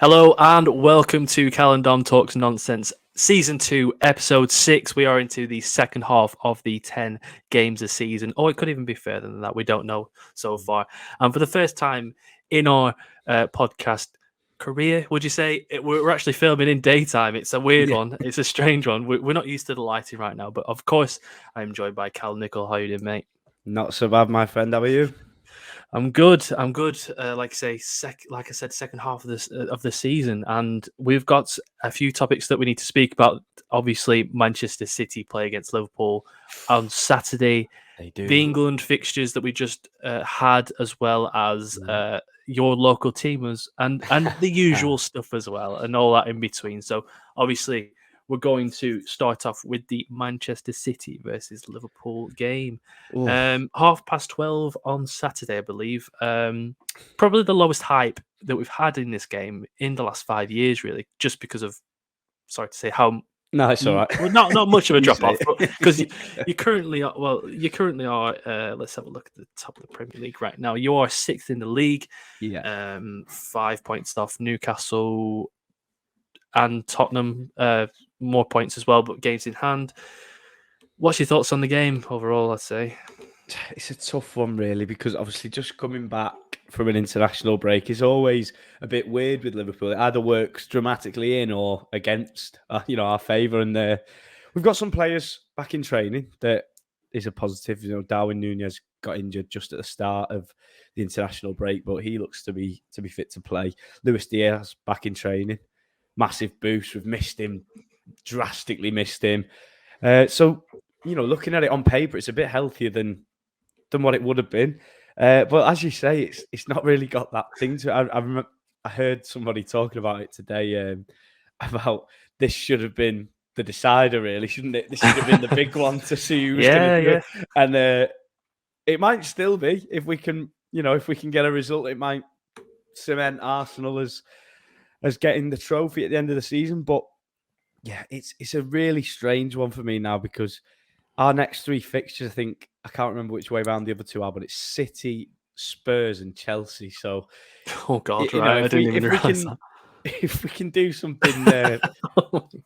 Hello and welcome to Cal and Dom Talks Nonsense, Season 2, Episode 6. We are into the second half of the 10 games a season. Or it could even be further than that. We don't know so far. And for the first time in our podcast career, would you say, we're actually filming in daytime. It's a weird one. It's a strange one. We're not used to the lighting right now. But of course, I'm joined by Cal Nicol. How you doing, mate? Not so bad, my friend. How are you? I'm good. Like I said, second half of the season, and we've got a few topics that we need to speak about. Obviously, Manchester City play against Liverpool on Saturday. They do. The England fixtures that we just had, as well as your local teamers and the usual stuff as well, and all that in between. So obviously, we're going to start off with the Manchester City versus Liverpool game. 12:30 on Saturday, I believe. Probably the lowest hype that we've had in this game in the last 5 years, really, just because of, sorry to say, how... No, it's all right. Well, not much of a drop off, because you currently are. Well, you currently are. Let's have a look at the top of the Premier League right now. You are sixth in the league. Yeah. 5 points off Newcastle and Tottenham. More points as well, but games in hand. What's your thoughts on the game overall? I'd say it's a tough one, really, because obviously just coming back from an international break is always a bit weird with Liverpool. It either works dramatically in or against, our favour. And we've got some players back in training that is a positive. Darwin Núñez got injured just at the start of the international break, but he looks to be fit to play. Luis Diaz back in training, massive boost. We've missed him, drastically missed him. So looking at it on paper, it's a bit healthier than what it would have been. But as you say, it's not really got that thing to it. I heard somebody talking about it today, about this should have been the decider, really, shouldn't it? This should have been the big one to see who's going to do it. And it might still be if we can get a result. It might cement Arsenal as getting the trophy at the end of the season. But yeah, it's a really strange one for me now, because our next three fixtures, I can't remember which way around the other two are, but it's City, Spurs, and Chelsea. So, oh God, right? I didn't even realize that. If we can do something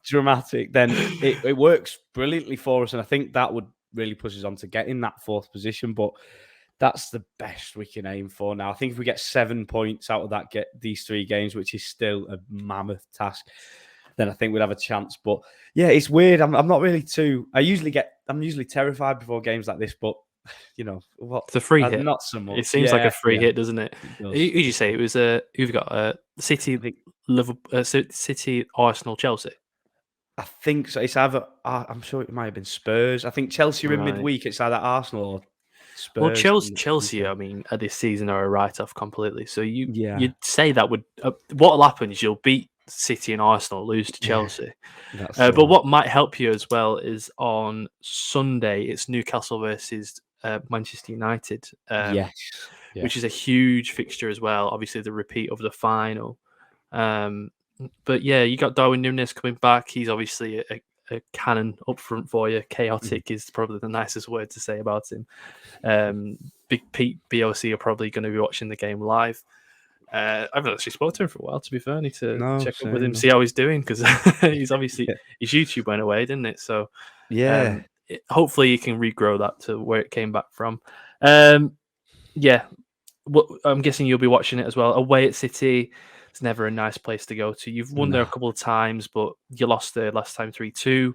dramatic, then it works brilliantly for us, and I think that would really push us on to getting that fourth position. But that's the best we can aim for now. I think if we get 7 points out of that, get these three games, which is still a mammoth task, then I think we'd have a chance. But yeah, it's weird. I'm not really I'm usually terrified before games like this, but what? It's a free hit. Not so much. It seems like a free hit, doesn't it? Who did you say it was? Who've got City, Liverpool, City, Arsenal, Chelsea? I think so. It's either. I'm sure it might have been Spurs. I think Chelsea are in midweek. It's either Arsenal or Spurs. Well, Chelsea. I mean, at this season are a write-off completely. So you'd say that would. What'll happen is you'll beat City and Arsenal, lose to Chelsea. But what might help you as well is on Sunday it's Newcastle versus Manchester United, which is a huge fixture as well. Obviously, the repeat of the final. But yeah, you got Darwin Núñez coming back. He's obviously a cannon up front for you. Chaotic is probably the nicest word to say about him. Big Pete, BOC are probably going to be watching the game live. I haven't actually spoken to him for a while, to be fair. I need to check up with him, see how he's doing, because he's obviously his YouTube went away, didn't it? So hopefully you can regrow that to where it came back from. I'm guessing you'll be watching it as well. Away at City, it's never a nice place to go to. You've won there a couple of times, but you lost there last time 3-2.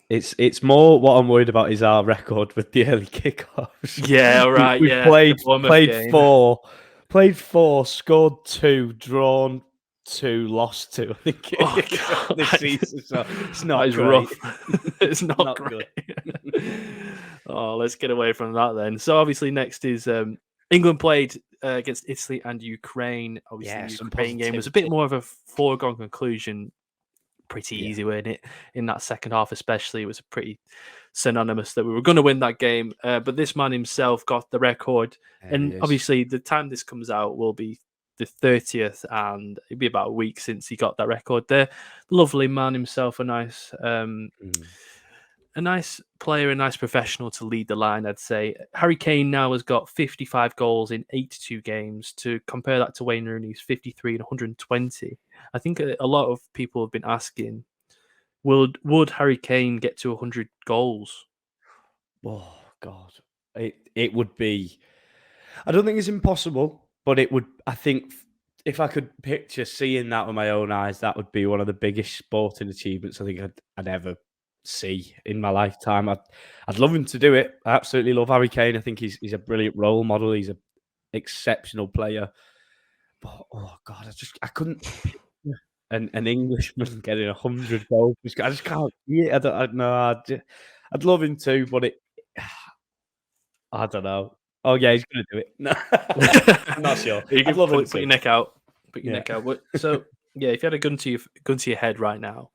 It's more what I'm worried about is our record with the early kickoffs. Yeah, right. We've played four, scored 2, drawn 2, lost 2. I think this season. So it's not great. Rough. It's not great. Let's get away from that then. So obviously next is England played against Italy and Ukraine. Obviously, the Ukraine game was a bit more of a foregone conclusion. Pretty easy, wasn't it? In that second half, especially, it was pretty synonymous that we were going to win that game. But this man himself got the record, and obviously, the time this comes out will be the 30th, and it'd be about a week since he got that record. There, lovely man himself, a nice a nice player, a nice professional to lead the line, I'd say. Harry Kane now has got 55 goals in 82 games. To compare that to Wayne Rooney's 53 and 120. I think a lot of people have been asking, would Harry Kane get to 100 goals? Oh, God. It would be... I don't think it's impossible, but it would... I think if I could picture seeing that with my own eyes, that would be one of the biggest sporting achievements I think I'd ever see in my lifetime. I'd love him to do it. I absolutely love Harry Kane. I think he's a brilliant role model. He's an exceptional player. But, oh, God, I couldn't picture an Englishman getting 100 goals. I just can't see it. I know. I'd love him to, but I don't know. Oh, yeah, he's going to do it. No, I'm not sure. You can put your neck out. Put your neck out. So, yeah, if you had a gun to your head right now,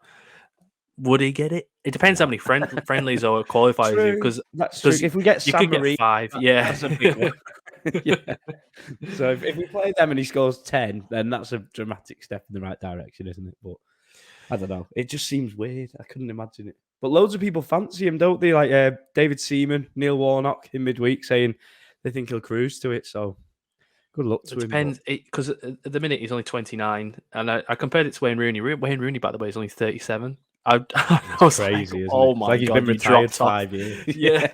would he get it? It depends how many friendlies or qualifiers you, because that's true. If we get Sam Marie, 5, that's a big one. Yeah. So if we play them and he scores 10, then that's a dramatic step in the right direction, isn't it? But I don't know. It just seems weird. I couldn't imagine it. But loads of people fancy him, don't they? Like David Seaman, Neil Warnock in midweek saying they think he'll cruise to it. So good luck to him. Depends, because at the minute he's only 29, and I compared it to Wayne Rooney. Wayne Rooney, by the way, is only 37. I was crazy, like, oh it? my like he's God, been retired 5 years. Yeah,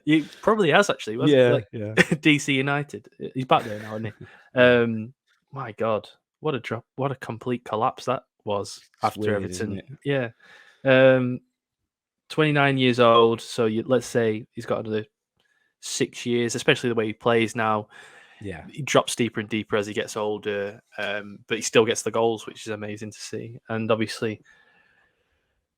he probably has actually. Yeah. DC United. He's back there now, isn't he? My God, what a drop! What a complete collapse that was after Everton. Yeah, 29 years old. So let's say he's got another 6 years, especially the way he plays now. Yeah, he drops deeper and deeper as he gets older, but he still gets the goals, which is amazing to see. And obviously,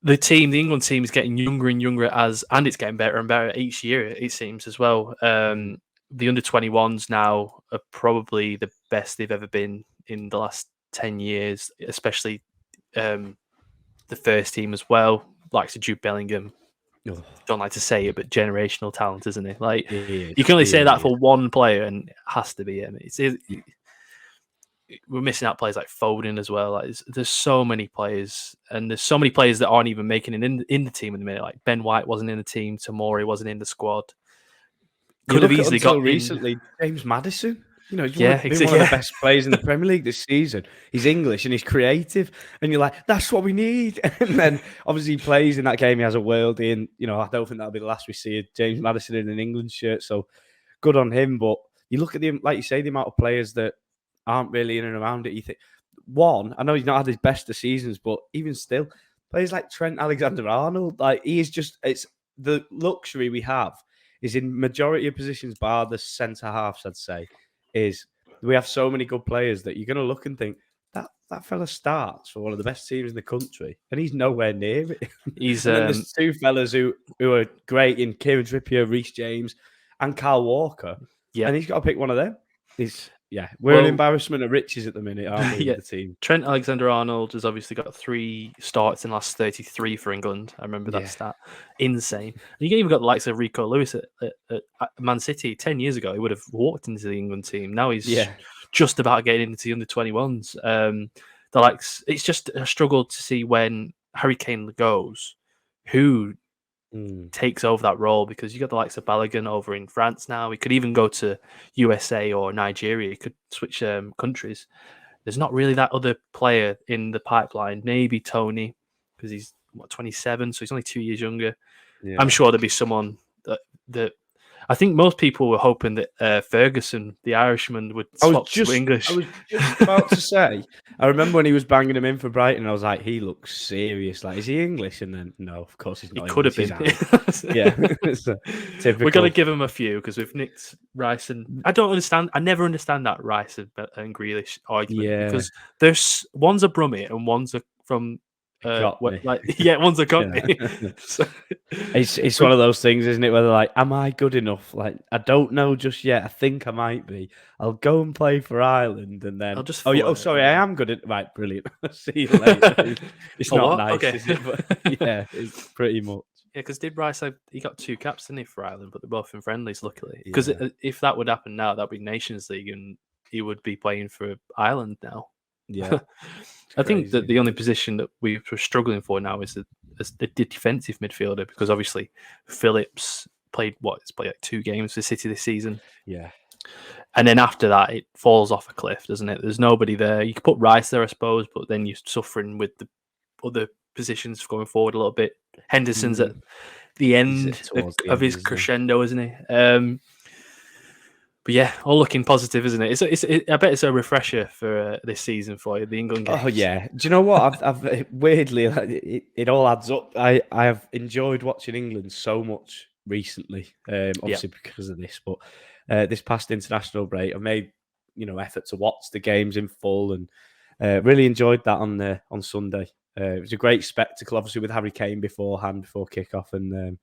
the England team is getting younger and younger and it's getting better and better each year, it seems as well. The under-21s now are probably the best they've ever been in the last 10 years, especially the first team as well. Likes of Jude Bellingham. Don't like to say it, but generational talent, isn't he? Like, you can only say that for one player, and it has to be him. We're missing out players like Foden as well. Like, there's so many players, and there's so many players that aren't even making it in the team in the minute. Like Ben White wasn't in the team, Tomori wasn't in the squad. Could have easily got recently James Maddison. You know, he's one of the best players in the Premier League this season. He's English and he's creative, and you're like, that's what we need. And then obviously he plays in that game. He has a worldie, and you know, I don't think that'll be the last we see of James Maddison in an England shirt. So good on him. But you look at the, like you say, the amount of players that aren't really in and around it. You think, I know he's not had his best of seasons, but even still, players like Trent Alexander-Arnold, like it's the luxury we have is in majority of positions, bar the centre halves, I'd say, is we have so many good players that you're going to look and think that fella starts for one of the best teams in the country, and he's nowhere near it. He's and then there's two fellas who are great in Kieran Trippier, Reece James, and Kyle Walker. Yeah, and he's got to pick one of them. We're an embarrassment of riches at the minute, aren't we? The team. Trent Alexander-Arnold has obviously got 3 starts in the last 33 for England. I remember that stat. Insane. And you even got the likes of Rico Lewis at Man City 10 years ago. He would have walked into the England team. Now he's just about getting into the under-21s. It's just a struggle to see when Harry Kane goes, who takes over that role, because you got the likes of Balogun over in France now. He could even go to USA or Nigeria. He could switch countries. There's not really that other player in the pipeline. Maybe Tony, because he's 27, so he's only 2 years younger. Yeah. I'm sure there'll be someone that I think most people were hoping that Ferguson, the Irishman, would swap to English. I was just about to say, I remember when he was banging him in for Brighton, I was like, he looks serious. Like, is he English? And then, no, of course he's not. He could have been. Yeah. Typical. We're going to give him a few, because we've nicked Rice and... I never understand that Rice and Grealish argument, because one's a Brummie and one's from... one's a Cockney. So, it's one of those things, isn't it? Where they're like, am I good enough? Like, I don't know just yet. I think I might be. I'll go and play for Ireland, and then sorry, I am good at... Right, brilliant. See you later. It's not nice, is it? But yeah, it's pretty much. Yeah, because did Rice he got 2 caps, didn't he, for Ireland? But they're both in friendlies, luckily. Because if that would happen now, that'd be Nations League, and he would be playing for Ireland now. Yeah. I think that the only position that we were struggling for now is a defensive midfielder, because obviously Phillips played like 2 games for City this season. Yeah. And then after that, it falls off a cliff, doesn't it? There's nobody there. You could put Rice there, I suppose, but then you're suffering with the other positions going forward a little bit. Henderson's at the end of his crescendo, isn't he? But yeah, all looking positive, isn't it? I bet it's a refresher for this season for you, the England games. Oh yeah. Do you know what? I've weirdly, it all adds up. I have enjoyed watching England so much recently, obviously because of this. But this past international break, I made effort to watch the games in full, and really enjoyed that on Sunday. It was a great spectacle, obviously with Harry Kane before kickoff, and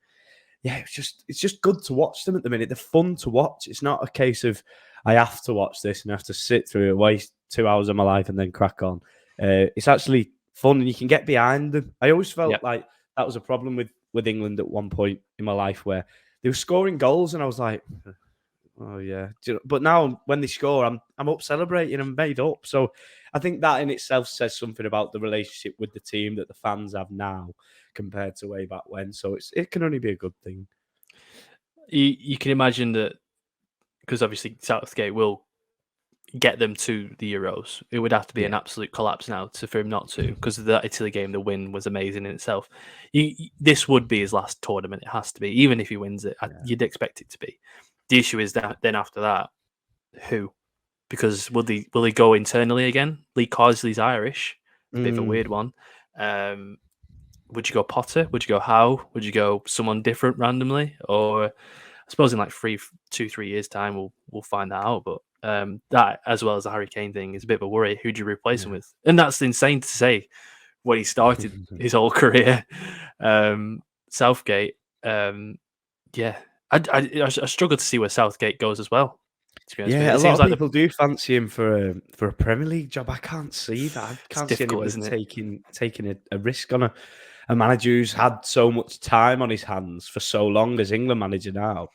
it's just good to watch them at the minute. They're fun to watch. It's not a case of I have to watch this and I have to sit through it, waste 2 hours of my life and then crack on. It's actually fun and you can get behind them. I always felt like that was a problem with England at one point in my life, where they were scoring goals and I was like, oh yeah. But now when they score, I'm up celebrating and made up. So I think that in itself says something about the relationship with the team that the fans have now compared to way back when. So it can only be a good thing. You can imagine that, because obviously Southgate will get them to the Euros. It would have to be an absolute collapse now for him not to, because the Italy game, the win was amazing in itself. This would be his last tournament. It has to be. Even if he wins it, you'd expect it to be. The issue is that then after that, who? Because will he go internally again? Lee Carsley's Irish. It's a bit of a weird one. Would you go Potter? Would you go Howe? Would you go someone different randomly? Or I suppose in like 2-3 years' time, we'll find that out. But that, as well as the Harry Kane thing, is a bit of a worry. Who do you replace him with? And that's insane to say when he started his whole career. Southgate, I struggle to see where Southgate goes as well. Yeah, a lot of people do fancy him for a Premier League job. I can't see that. I can't see anyone taking a risk on a manager who's had so much time on his hands for so long as England manager now,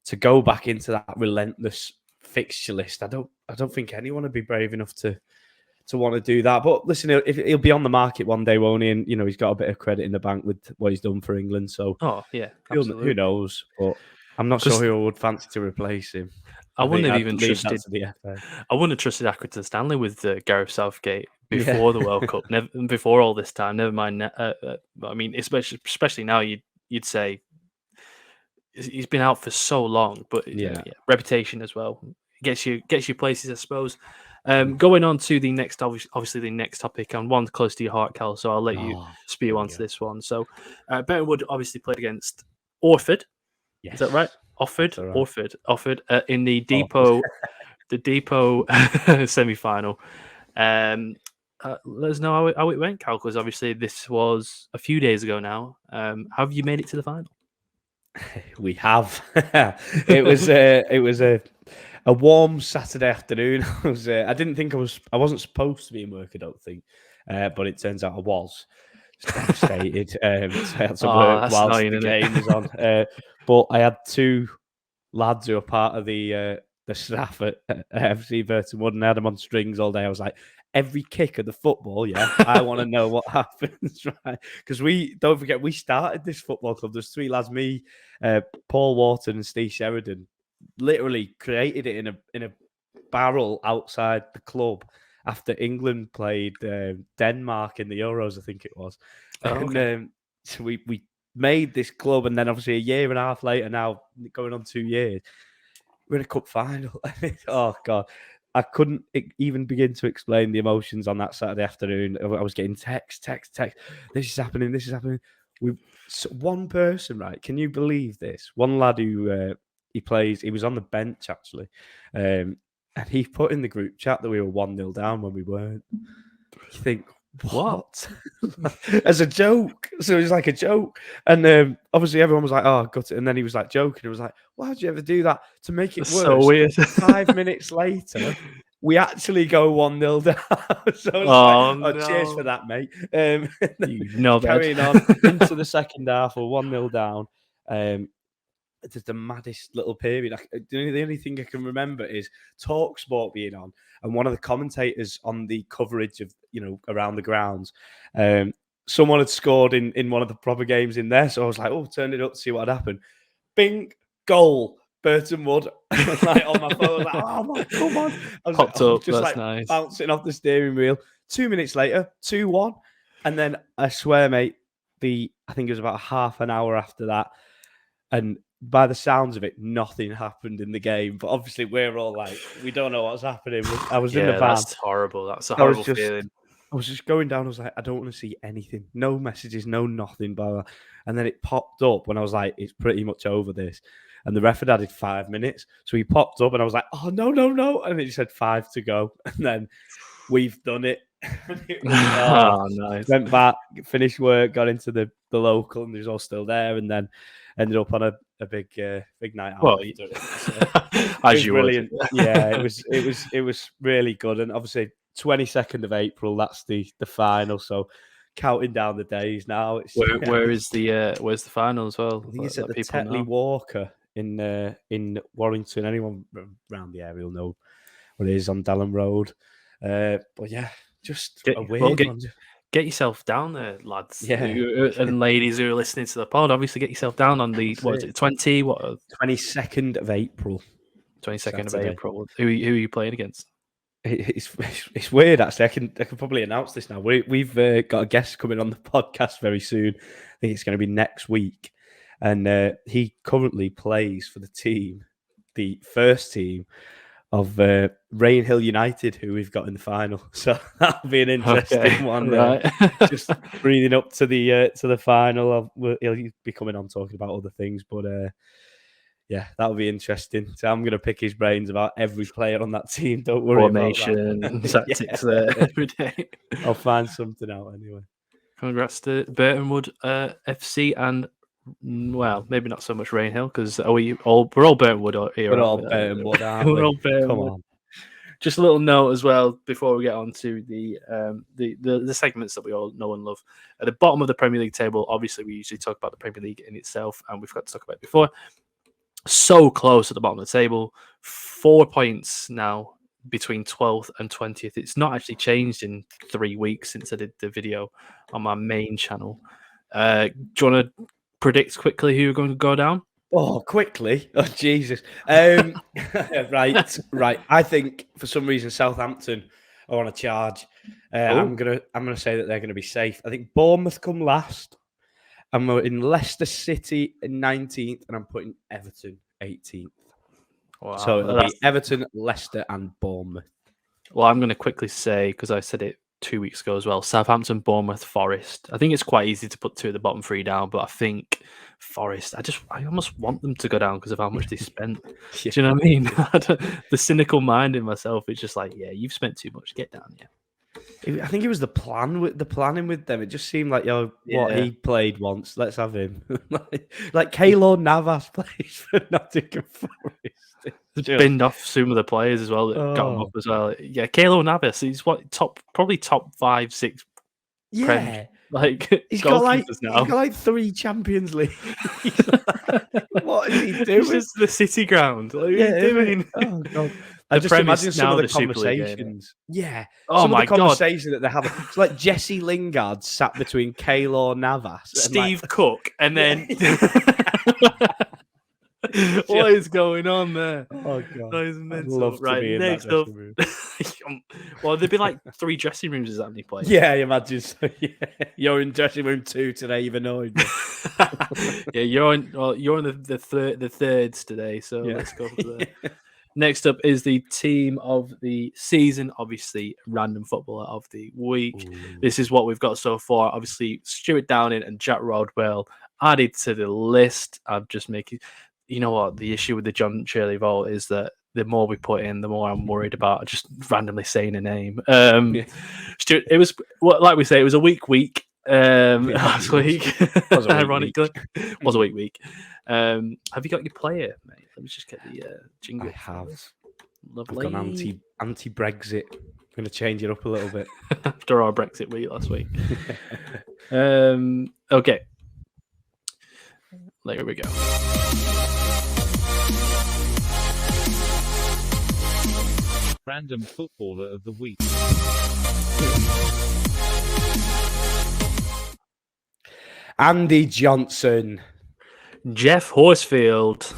to go back into that relentless fixture list. I don't think anyone would be brave enough to want to do that. But listen, he'll be on the market one day, won't he? And he's got a bit of credit in the bank with what he's done for England. So who knows? But I'm not sure who I would fancy to replace him. I wouldn't have even trusted the FA. I wouldn't have trusted Accrington Stanley with Gareth Southgate before the World Cup, before all this time. Never mind. I mean, especially now, you'd say he's been out for so long, but reputation as well gets you places, I suppose. Going on to the next, obviously the next topic, and one close to your heart, Cal. So I'll let you spew onto this one. So Burtonwood obviously played against Orford. Yes. Is that right? Offered in the Depot, semi-final. Let us know how it went, Cal, because obviously this was a few days ago now. Have you made it to the final? We have. It was a warm Saturday afternoon. I didn't think I wasn't supposed to be in work, I don't think, but it turns out I was. Devastated. So I had to work whilst the game was on. But I had two lads who are part of the staff at FC Burtonwood, and I had them on strings all day. I was like, every kick of the football, I want to know what happens, right? Because don't forget, we started this football club. There's 3 lads, me, Paul Wharton and Steve Sheridan, literally created it in a barrel outside the club after England played Denmark in the Euros, I think it was. And so we made this club, and then obviously a year and a half later, now going on 2 years, we're in a cup final. Oh God, I couldn't even begin to explain the emotions on that Saturday afternoon. I was getting text. This is happening. One person, right? Can you believe this? One lad who he was on the bench actually, and he put in the group chat that we were 1-0 down when we weren't. You think, what? As a joke. So it was like a joke. And obviously everyone was like, oh, got it. And then he was like joking. It was like, why'd you ever do that? To make it worse, so weird. 5 minutes later, we actually go 1-0 down. So I was like, cheers for that, mate. Carrying on into the second half, we're 1-0 down. It's the maddest little period. The only thing I can remember is TalkSport being on, and one of the commentators on the coverage of around the grounds someone had scored in one of the proper games in there. So I was like, oh, turn it up to see what had happened. Bing, goal, Burtonwood. Like on my phone, I was like, oh my, come on. I was Popped up, just that's like nice. bouncing off the steering wheel. 2 minutes later, 2-1. And then I swear, mate, I think it was about half an hour after that. And by the sounds of it, nothing happened in the game. But obviously, we're all like, we don't know what's happening. I was in the van. That's horrible. That's a horrible feeling. I was just going down. I was like, I don't want to see anything. No messages, no nothing. Blah, blah. And then it popped up when I was like, it's pretty much over this. And the ref had added 5 minutes. So he popped up and I was like, oh, no. And it said 5 to go. And then we've done it. Nice. Went back, finished work, got into the local, and it was all still there. And then ended up on a big night out. Well, as you brilliant. Yeah, it was really good. And obviously 22nd of April, that's the final. So counting down the days now. Where's the final as well? I think it's at the Tetley Walker in Warrington. Anyone around the area will know what it is on Dalham Road. But yeah, just a weird one. Get yourself down there, lads. Yeah. And ladies who are listening to the pod, obviously get yourself down on the 22nd of April. 22nd of April. Who are you playing against? It's weird, actually. I can probably announce this now. We've got a guest coming on the podcast very soon. I think it's going to be next week. And he currently plays for the first team of Rainhill United, who we've got in the final. So that'll be an interesting one. Right. Just breathing up to the final. He'll be coming on talking about other things, but yeah, that'll be interesting. So I'm going to pick his brains about every player on that team. Don't worry Formation, about that. tactics there every day. I'll find something out anyway. Congrats to Burtonwood FC and, well, maybe not so much Rainhill, because we're all Burtonwood here. We're all Burtonwood, aren't we? We're all Burtonwood. Come on. Just a little note as well before we get on to the segments that we all know and love. At the bottom of the Premier League table, obviously we usually talk about the Premier League in itself, and we've got to talk about it before. So close at the bottom of the table, 4 points now between 12th and 20th. It's not actually changed in 3 weeks since I did the video on my main channel. Do you want to predict quickly who you're going to go down? Oh, quickly! Oh, Jesus! Right. I think for some reason Southampton are on a charge. I'm gonna say that they're going to be safe. I think Bournemouth come last. I'm in Leicester City in 19th, and I'm putting Everton 18th. Wow. So it'll be Everton, Leicester, and Bournemouth. Well, I'm going to quickly say, because I said it 2 weeks ago as well, Southampton, Bournemouth, Forest. I think it's quite easy to put 2 of the bottom 3 down, but I think Forest, I almost want them to go down because of how much they spent. Do you know what I mean? The cynical mind in myself is just like, yeah, you've spent too much, get down, yeah. I think it was the planning with them. It just seemed like, what he played once. Let's have him. like Keylor Navas plays for Nottingham Forest. Binned off some of the players as well that got him up as well. Yeah, Keylor Navas. He's probably top 5, 6. Yeah, he's got 3 Champions League. What is he doing? This is the City ground. What are you doing? Oh God. I just imagine some of the conversations. Yeah. Some of the conversations that they're having. It's like Jesse Lingard sat between Keylor Navas. Steve Cook. And then... What is going on there? Oh, God. That is mental. Right, next up. Well, there'd be like 3 dressing rooms as that many players. Yeah, I imagine so. Yeah. You're in dressing room 2 today, you've annoyed me. Yeah, you're on the thirds today, so let's go for there. Next up is the team of the season, obviously, random footballer of the week. Ooh. This is what we've got so far. Obviously, Stuart Downing and Jack Rodwell added to the list. I'm just making... You know what? The issue with the John Shirley vote is that the more we put in, the more I'm worried about just randomly saying a name. Stuart, it was, like we say, it was a weak week last week. Ironically, was a week. Have you got your player, mate? Let me just get the jingle. I have. Lovely. I've gone anti-Brexit. I'm going to change it up a little bit after our Brexit week last week. Okay. There we go. Random footballer of the week. Andy Johnson. Jeff Horsfield.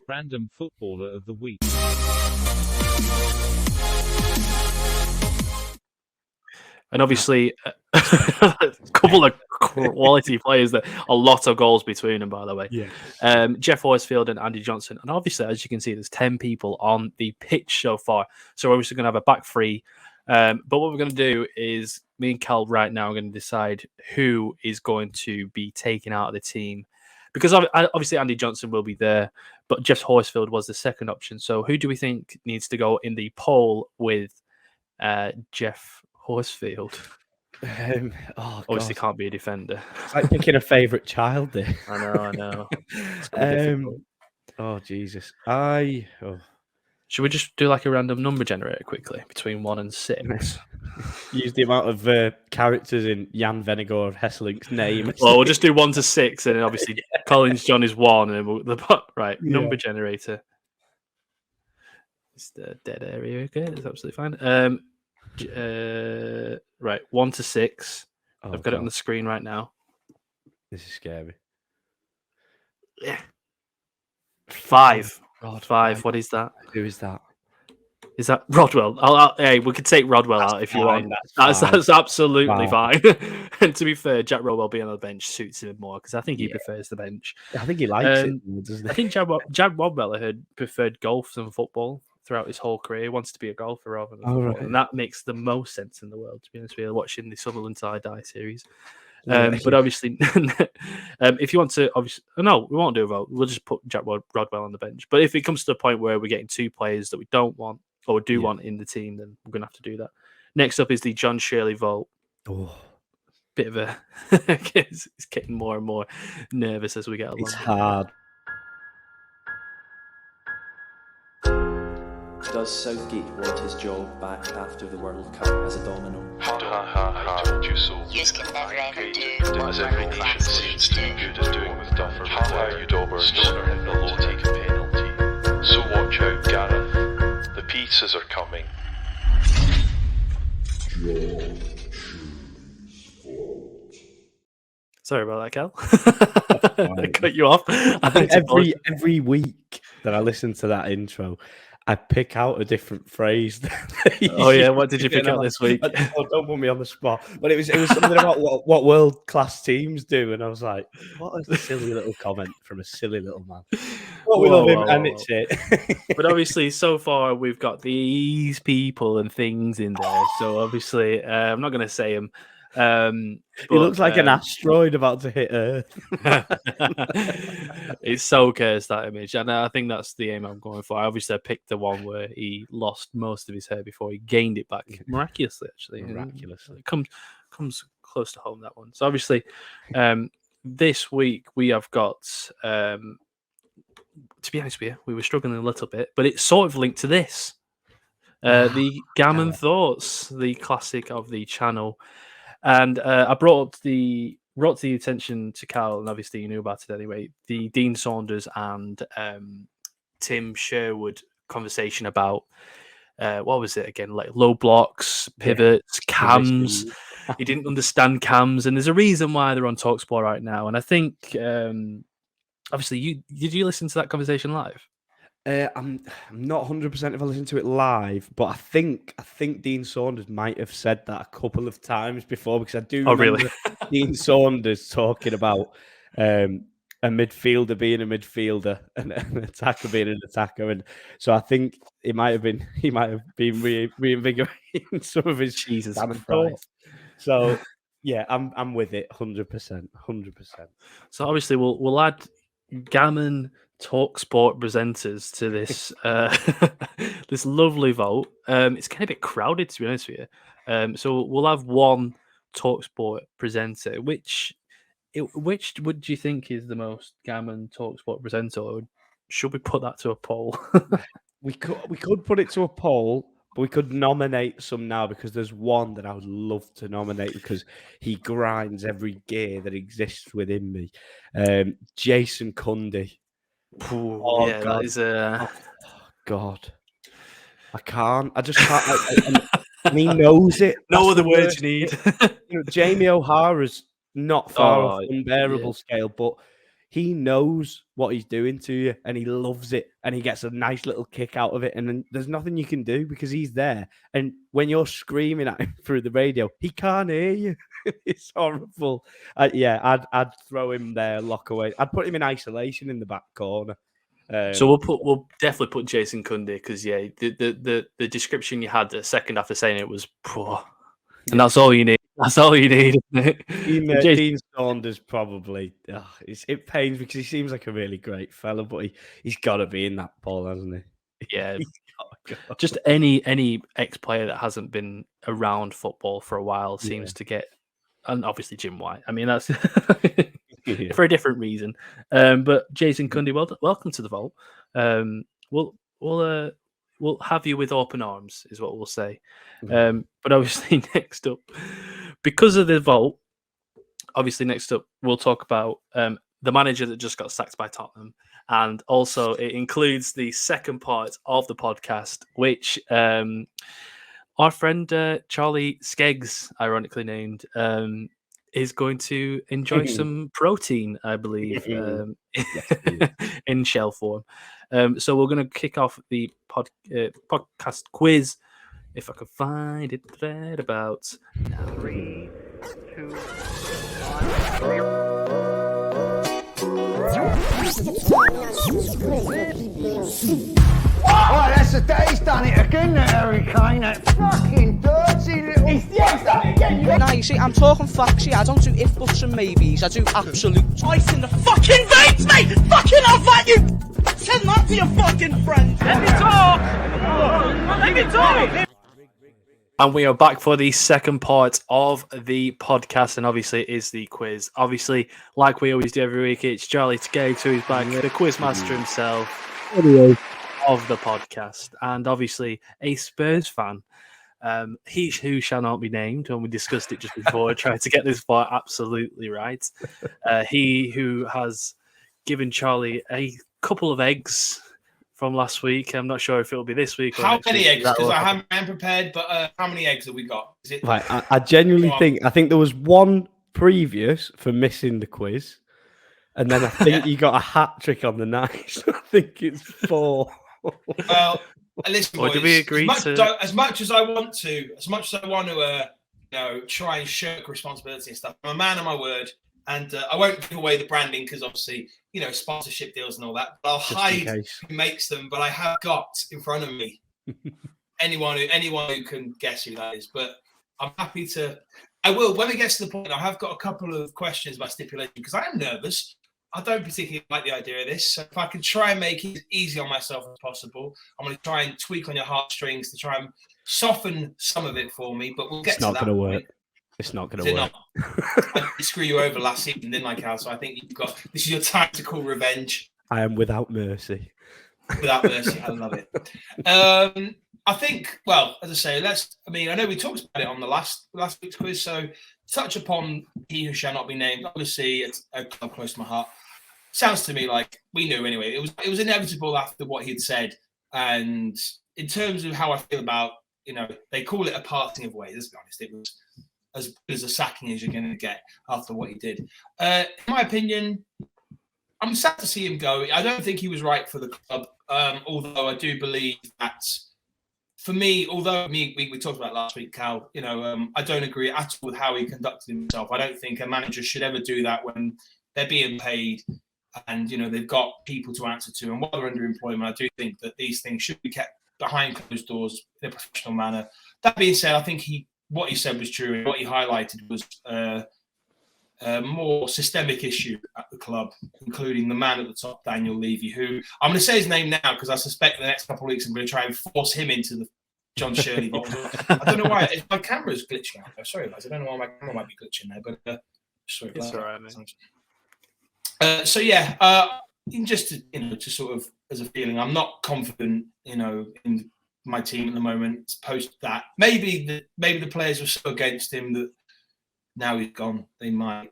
Random Footballer of the Week. And obviously, a couple of quality players that a lot of goals between them, by the way. Yeah. Jeff Horsfield and Andy Johnson. And obviously, as you can see, there's 10 people on the pitch so far. So we're obviously going to have a back three. But what we're going to do is me and Cal right now are going to decide who is going to be taken out of the team. Because obviously Andy Johnson will be there, but Jeff Horsfield was the second option. So who do we think needs to go in the poll with Jeff Horsfield? Obviously can't be a defender. It's like picking a favourite child there. I know. Oh, Jesus. Should we just do like a random number generator quickly between 1 and 6? Use the amount of characters in Jan Vennegoor of Hesselink's name. Well, we'll just do 1 to 6, and then obviously Collins John is 1, and number generator. It's the dead area. Okay, that's absolutely fine. Right, 1 to 6. I've got it on the screen right now. This is scary. Yeah. 5. God, 5. What is that? Who is that? Is that Rodwell? Hey, we could take Rodwell out if you want. That's absolutely fine. And to be fair, Jack Rodwell being on the bench suits him more because I think he prefers the bench. I think he likes it, doesn't he? I think Jack Rodwell had preferred golf than football throughout his whole career. He wants to be a golfer rather than football. Right. And that makes the most sense in the world, to be honest with you, watching the Sutherland tie-dye series. But obviously, if you want to, obviously, no, we won't do a vote. We'll just put Jack Rodwell on the bench. But if it comes to the point where we're getting 2 players that we don't want or do want in the team, then we're going to have to do that. Next up is the John Shirley vote. Oh, bit of a, it's getting more and more nervous as we get along. It's hard. Does Southgate want his job back after the World Cup as a domino? Ha ha ha ha, told you so. Yous can never ever do As every nation seems to be good at doing with Duffer. Ha ha, you daubers. Stoner hit the low taking penalty. So watch out, Gareth. The pizzas are coming. Sorry about that, Cal. I cut you off. I think every week that I listen to that intro, I pick out a different phrase. Oh yeah, what did you pick out this week? Don't put me on the spot. But it was something about what world class teams do, and I was like, what a silly little comment from a silly little man. We love him, and it's it. But obviously, so far we've got these people and things in there. So obviously, I'm not going to say them. He looks like an asteroid about to hit Earth. It's so cursed, that image, and I think that's the aim I'm going for. Obviously, I picked the one where he lost most of his hair before he gained it back miraculously. Actually, it comes close to home, that one. So obviously, this week we have got. To be honest with you, we were struggling a little bit, but it's sort of linked to this. The Gammon Thoughts, the classic of the channel. And I brought the attention to Cal, and obviously you knew about it anyway, the Dean Saunders and Tim Sherwood conversation about, what was it again, like low blocks, pivots, cams. He didn't understand cams, and there's a reason why they're on TalkSport right now. And I think, obviously, did you listen to that conversation live? I'm not 100% if I listened to it live, but I think Dean Saunders might have said that a couple of times before, because I do remember Dean Saunders talking about a midfielder being a midfielder and an attacker being an attacker, and so I think he might have been reinvigorating some of his thoughts. So yeah, I'm with it 100%. So obviously we'll add Gammon TalkSport presenters to this this lovely vote. It's kind of a bit crowded, to be honest with you. So we'll have one TalkSport presenter. Which would you think is the most Gammon TalkSport presenter? Or should we put that to a poll? We could put it to a poll, but we could nominate some now, because there's one that I would love to nominate because he grinds every gear that exists within me. Jason Cundy. Yeah, God. That is God. I just can't. And he knows it. No That's other the words worst you need. bit. Jamie O'Hara's not far off unbearable scale, but he knows what he's doing to you and he loves it and he gets a nice little kick out of it. And then there's nothing you can do because he's there. And when you're screaming at him through the radio, he can't hear you. It's horrible. I'd throw him there, lock away. I'd put him in isolation in the back corner. So we'll definitely put Jason Cundy because the description you had the second after saying it was poor, and that's all you need. That's all you need. Dean Saunders probably. It pains because he seems like a really great fella, but he's got to be in that poll, hasn't he? Yeah. Just any ex-player that hasn't been around football for a while seems to get, and obviously Jim White. I mean that's for a different reason. But Jason Cundy, welcome to the vault. We'll have you with open arms, is what we'll say. But obviously next up, because of the vault, we'll talk about the manager that just got sacked by Tottenham. And also it includes the second part of the podcast, which our friend Charlie Skeggs, ironically named, is going to enjoy some protein, I believe, in shell form. So we're going to kick off the podcast quiz. If I can find it, right about now. 3, 2, 1. Oh, that's the day he's done it again, that Harry Kane, that fucking dirty little... He's done it again! Now, you see, I'm talking facts here. I don't do if, buts and maybes. I do absolute twice in the fucking veins, mate! Fucking have that, you... Send that to your fucking friends! Let me talk! Let me talk! And we are back for the second part of the podcast, and obviously it is the quiz. Obviously, like we always do every week, it's Charlie Skeggs who is back, the quizmaster himself of the podcast, and obviously a Spurs fan. He who shall not be named, and we discussed it just before, tried to get this part absolutely right. He who has given Charlie a couple of eggs from last week. I'm not sure if it'll be this week. Or how many eggs? Because I haven't prepared, but how many eggs have we got? Is it... Right, I genuinely think there was one previous for missing the quiz, and then I think you got a hat trick on the night. So I think it's 4. Well, listen, boys, did we agree as much as I want to try and shirk responsibility and stuff, I'm a man of my word. And I won't give away the branding because obviously, sponsorship deals and all that. But I'll hide who makes them. But I have got in front of me anyone who can guess who that is. But I'm happy to. I will when it gets to the point. I have got a couple of questions by stipulation because I am nervous. I don't particularly like the idea of this. So if I can try and make it as easy on myself as possible, I'm going to try and tweak on your heartstrings to try and soften some of it for me. But we'll get to that. It's not going to work. It's not going to work. I did screw you over last season, didn't I, Cal? So I think this is your tactical revenge. I am without mercy. Without mercy, I love it. I think, well, as I say, I know we talked about it on the last week's quiz, so touch upon he who shall not be named. Obviously, it's a club close to my heart. Sounds to me like we knew anyway. It was inevitable after what he'd said, and in terms of how I feel about, they call it a parting of ways. Let's be honest, it was as good as a sacking as you're going to get after what he did. In my opinion, I'm sad to see him go. I don't think he was right for the club, although I do believe that, for me, we talked about last week, Cal, I don't agree at all with how he conducted himself. I don't think a manager should ever do that when they're being paid and, they've got people to answer to. And while they're under employment, I do think that these things should be kept behind closed doors in a professional manner. That being said, I think what he said was true, and what he highlighted was a more systemic issue at the club, including the man at the top, Daniel Levy, who I'm going to say his name now because I suspect the next couple of weeks I'm going to try and force him into the John Shirley vault. I don't know why my camera's glitching out. I'm sorry, guys. I don't know why my camera might be glitching there, but sorry. It's all right, mate. Just to sort of as a feeling, I'm not confident, in my team at the moment. Post that, maybe the players were so against him that now he's gone, they might.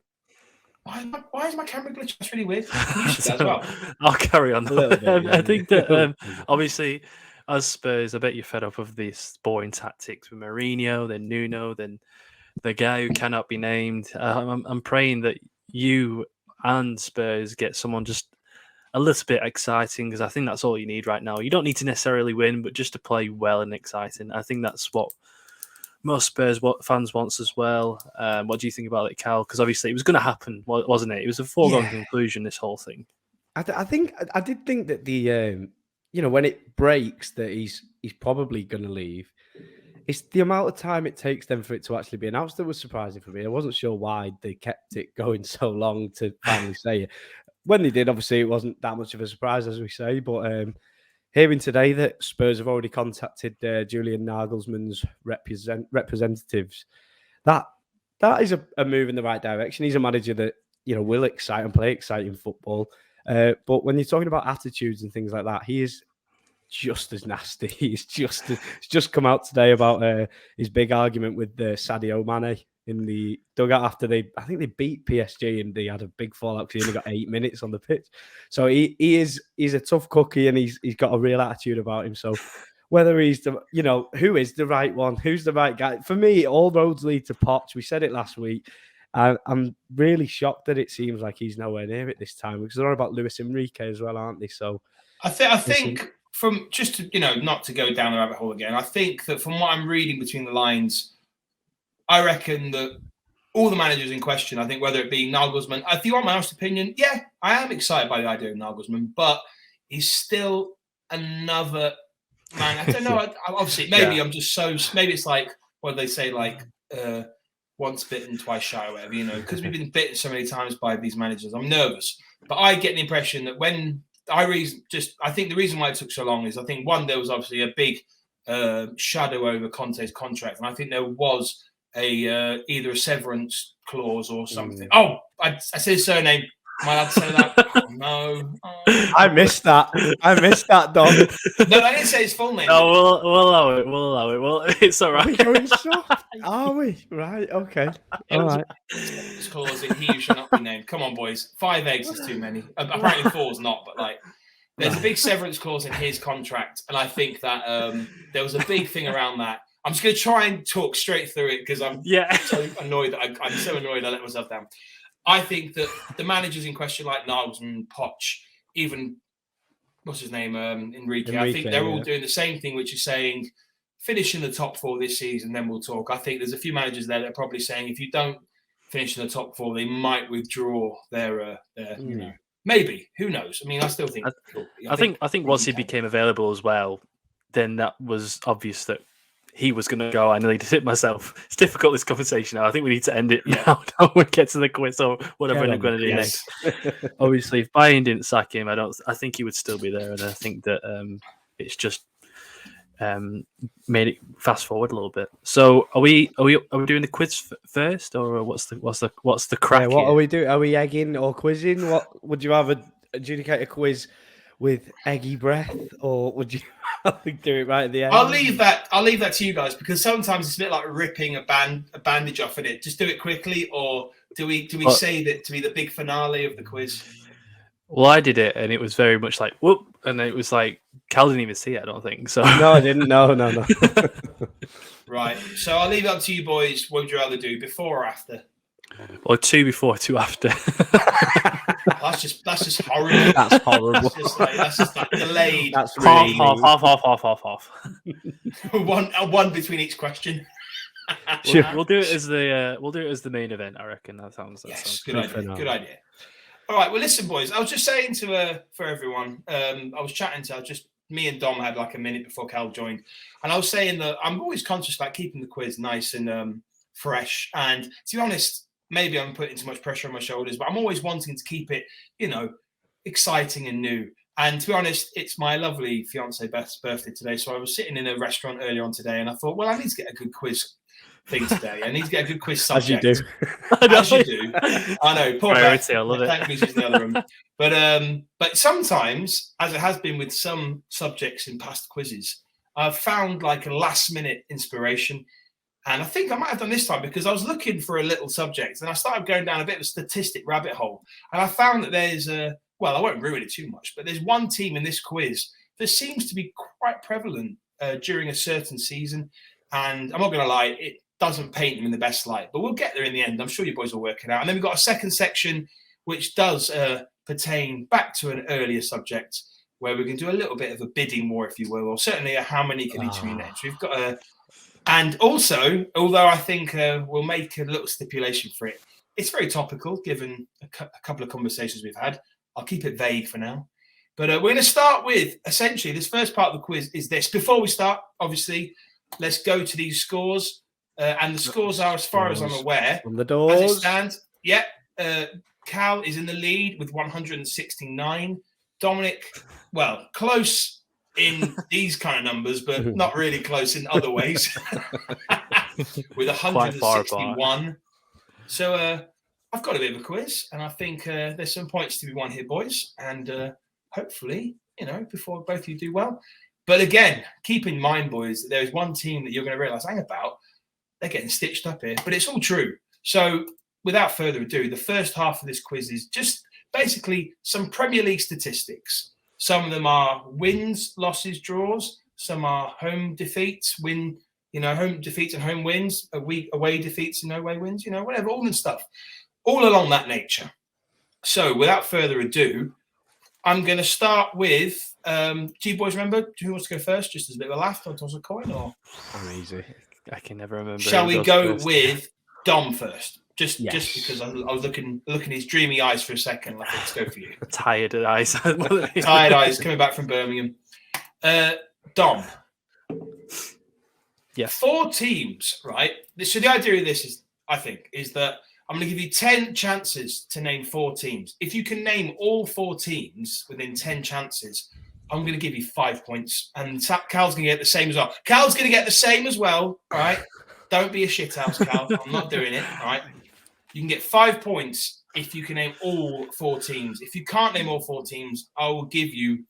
Why is my camera glitching? That's really weird. As well. I'll carry on. Bit, I think that obviously as Spurs, I bet you're fed up of these boring tactics with Mourinho, then Nuno, then the guy who cannot be named. I'm praying that you and Spurs get someone just a little bit exciting, because I think that's all you need right now. You don't need to necessarily win, but just to play well and exciting. I think that's what most Spurs fans wants as well. What do you think about it, Cal? Because obviously it was going to happen, wasn't it? It was a foregone conclusion, this whole thing. I did think that the when it breaks that he's probably going to leave. It's the amount of time it takes them for it to actually be announced that was surprising for me. I wasn't sure why they kept it going so long to finally say it. When they did, obviously, it wasn't that much of a surprise, as we say. But hearing today that Spurs have already contacted Julian Nagelsmann's representatives, that is a move in the right direction. He's a manager that will excite and play exciting football. But when you're talking about attitudes and things like that, he is just as nasty. He's just come out today about his big argument with Sadio Mane in the dugout after I think they beat PSG and they had a big fallout because he only got 8 minutes on the pitch. So he's a tough cookie and he's got a real attitude about him. So whether he's who is the right one, who's the right guy? For me, all roads lead to Poch. We said it last week. I'm really shocked that it seems like he's nowhere near it this time, because they're on about Luis Enrique as well, aren't they? So I think from just to, not to go down the rabbit hole again, I think that from what I'm reading between the lines, I reckon that all the managers in question, I think whether it be Nagelsmann, if you want my honest opinion, yeah, I am excited by the idea of Nagelsmann, but he's still another man. I don't know. Obviously, maybe I'm just maybe it's like, what do they say, like once bitten, twice shy, or whatever, because we've been bitten so many times by these managers. I'm nervous, but I get the impression that when I think the reason why it took so long is I think, one, there was obviously a big shadow over Conte's contract, and I think there was either a severance clause or something. Oh, I said his surname. Am I allowed to say that? Oh, no. Oh. I missed that, Dom. No, I didn't say his full name. No, we'll allow it. We'll allow it. Well, it's all right. Are we going soft? Are we? Right. Okay. All right. This clause in he who shall not be named. Come on, boys. 5 eggs is too many. Apparently 4 is not, but there's a big severance clause in his contract, and I think that there was a big thing around that. I'm just going to try and talk straight through it because I'm so annoyed that I'm so annoyed I let myself down. I think that the managers in question, like Nagelsmann, Poch, even what's his name, Enrique, I think they're all doing the same thing, which is saying finish in the top 4 this season, then we'll talk. I think there's a few managers there that are probably saying if you don't finish in the top 4, they might withdraw their maybe, who knows? I mean, I still think. I think once he became available as well, then that was obvious that he was going to go. I nearly did it myself. It's difficult, this conversation now. I think we need to end it now. We get to the quiz or whatever we're going to do next. Obviously, if Bayern didn't sack him, I think he would still be there, and I think that it's just made it fast forward a little bit. So, are we doing the quiz first, or what's the crack? What are we doing? Are we egging or quizzing? What would you rather adjudicate a quiz with eggy breath, or would you do it right at the end? I'll leave that to you guys, because sometimes it's a bit like ripping a bandage off in it. Just do it quickly, or do we save it to be the big finale of the quiz? Well, I did it, and it was very much like whoop, and it was like Cal didn't even see it. I don't think so. No, I didn't. No. Right. So I'll leave it up to you boys. What would you rather do, before or after? Or 2 before, 2 after. That's just horrible. That's horrible. That's just like delayed. That's really half. one between each question. We'll do it as the main event. I reckon that sounds good idea. Good idea. All right. Well, listen, boys. I was just saying for everyone. I was chatting to me and Dom had like a minute before Cal joined, and I was saying that I'm always conscious about keeping the quiz nice and fresh. And to be honest, maybe I'm putting too much pressure on my shoulders, but I'm always wanting to keep it, exciting and new. And to be honest, it's my lovely fiance Beth's birthday today. So I was sitting in a restaurant earlier on today, and I thought, well, I need to get a good quiz thing today. I need to get a good quiz subject. As you do. I know. Poor Priority, Beth, I love it. Thank me, she's in the other room. But sometimes, as it has been with some subjects in past quizzes, I've found like a last-minute inspiration. And I think I might have done this time, because I was looking for a little subject and I started going down a bit of a statistic rabbit hole. And I found that there's I won't ruin it too much, but there's one team in this quiz that seems to be quite prevalent during a certain season. And I'm not going to lie, it doesn't paint them in the best light, but we'll get there in the end. I'm sure you boys will work it out. And then we've got a second section, which does pertain back to an earlier subject, where we can do a little bit of a bidding war, if you will, or certainly a how many can each of you name. So we've got and also, although I think we'll make a little stipulation for it, it's very topical given a couple of conversations we've had. I'll keep it vague for now. But we're going to start with, essentially, this first part of the quiz is this. Before we start, obviously, let's go to these scores. And the scores are, as far as I'm aware, from the doors. As it stands, Cal is in the lead with 169. Dominic, well, close in these kind of numbers, but not really close in other ways, with 161. So I've got a bit of a quiz, and I think there's some points to be won here, boys. And hopefully, before both of you do well. But again, keep in mind, boys, that there's one team that you're going to realise, hang about, they're getting stitched up here, but it's all true. So without further ado, the first half of this quiz is just basically some Premier League statistics. Some of them are wins, losses, draws. Some are home defeats, home defeats and home wins, away defeats and away wins, whatever, all that stuff. All along that nature. So without further ado, I'm going to start with, do you boys remember who wants to go first? Just as a bit of a laugh, or toss a coin, or? I'm easy. I can never remember. Shall we go with Dom first? Just because I was looking his dreamy eyes for a second. Like, let's go for you. Tired eyes. Tired eyes coming back from Birmingham. Dom. Yes. 4 teams, right? So the idea of this is that I'm going to give you 10 chances to name 4 teams. If you can name all 4 teams within 10 chances, I'm going to give you 5 points. And Cal's going to get the same as well. Cal's going to get the same as well, all right? Don't be a shithouse, Cal. I'm not doing it, all right? You can get 5 points if you can name all 4 teams. If you can't name all 4 teams, I will give you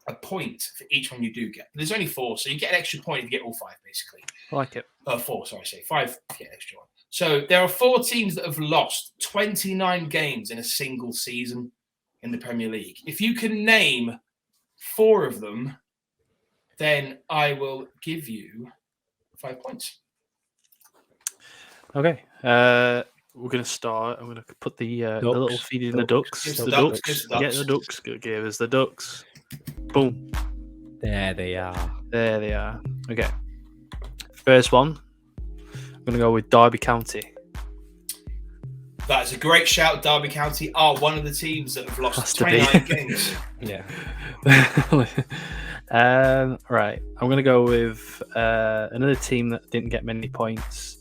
a point for each one you do get. There's only 4, so you get an extra point if you get all 5, basically. I like it. 4, sorry, I say 5 if you get an extra one. So there are 4 teams that have lost 29 games in a single season in the Premier League. If you can name 4 of them, then I will give you 5 points. Okay. We're going to start. I'm going to put the little feed in the ducks. Get the ducks. Give us the ducks. Boom. There they are. Okay. First one. I'm going to go with Derby County. That's a great shout. Derby County are one of the teams that have lost 29 games. Yeah. Right. I'm going to go with another team that didn't get many points.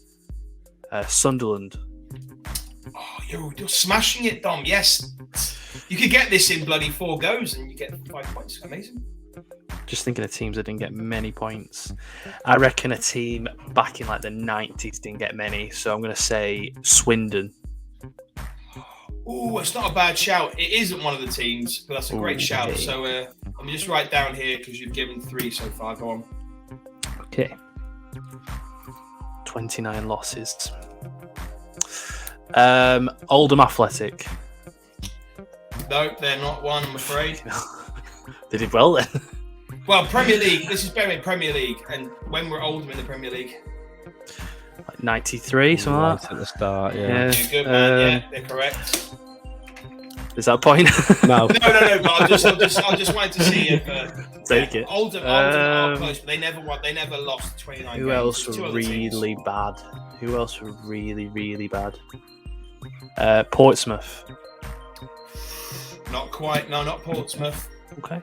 Sunderland. Oh, you're smashing it, Dom. Yes. You could get this in bloody 4 goes and you get 5 points. Amazing. Just thinking of teams that didn't get many points. I reckon a team back in like the 90s didn't get many. So I'm going to say Swindon. Oh, it's not a bad shout. It isn't one of the teams, but that's a great shout. So let me just write down here because you've given 3 so far. Go on. Okay. 29 losses. Oldham Athletic. No, they're not one, I'm afraid. They did well then. Well, Premier League. This is Premier League. And when were Oldham in the Premier League? Like 93, something like that. At the start, You're good, man. They're correct. Is that a point? No. But I just wanted to see if take it. Oldham are close, but they never won. They never lost 29 games. Who else were really bad? Who else were really, really bad? Portsmouth. Not quite. No, not Portsmouth. Okay.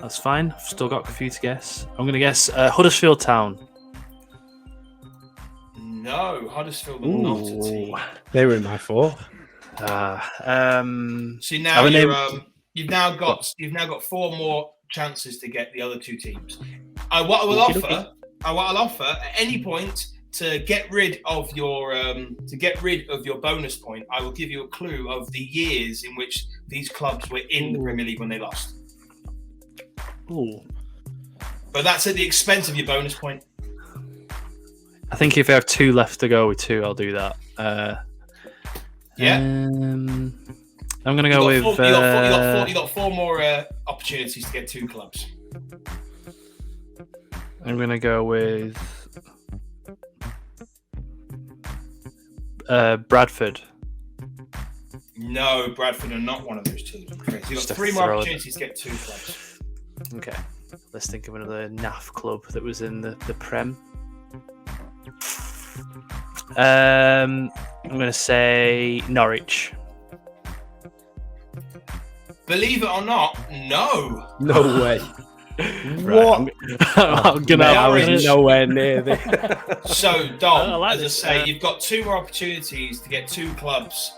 That's fine. I've still got a few to guess. I'm going to guess Huddersfield Town. No, Huddersfield are not a team. They were in my 4. See now you've now got 4 more chances to get the other 2 teams. What I will offer at any point to get rid of your bonus point, I will give you a clue of the years in which these clubs were in the Premier League when they lost. Ooh. But that's at the expense of your bonus point. I think if I have 2 left to go with 2, I'll do that. I'm going to go with... You got 4 more opportunities to get 2 clubs. I'm going to go with Bradford. No, Bradford are not one of those teams. Chris. You've got 3 more opportunities to get 2 clubs. Okay. Let's think of another naff club that was in the Prem. I'm going to say Norwich. Believe it or not, no. No way. What? I was nowhere near this. So, Dom, as I say, you've got 2 more opportunities to get 2 clubs.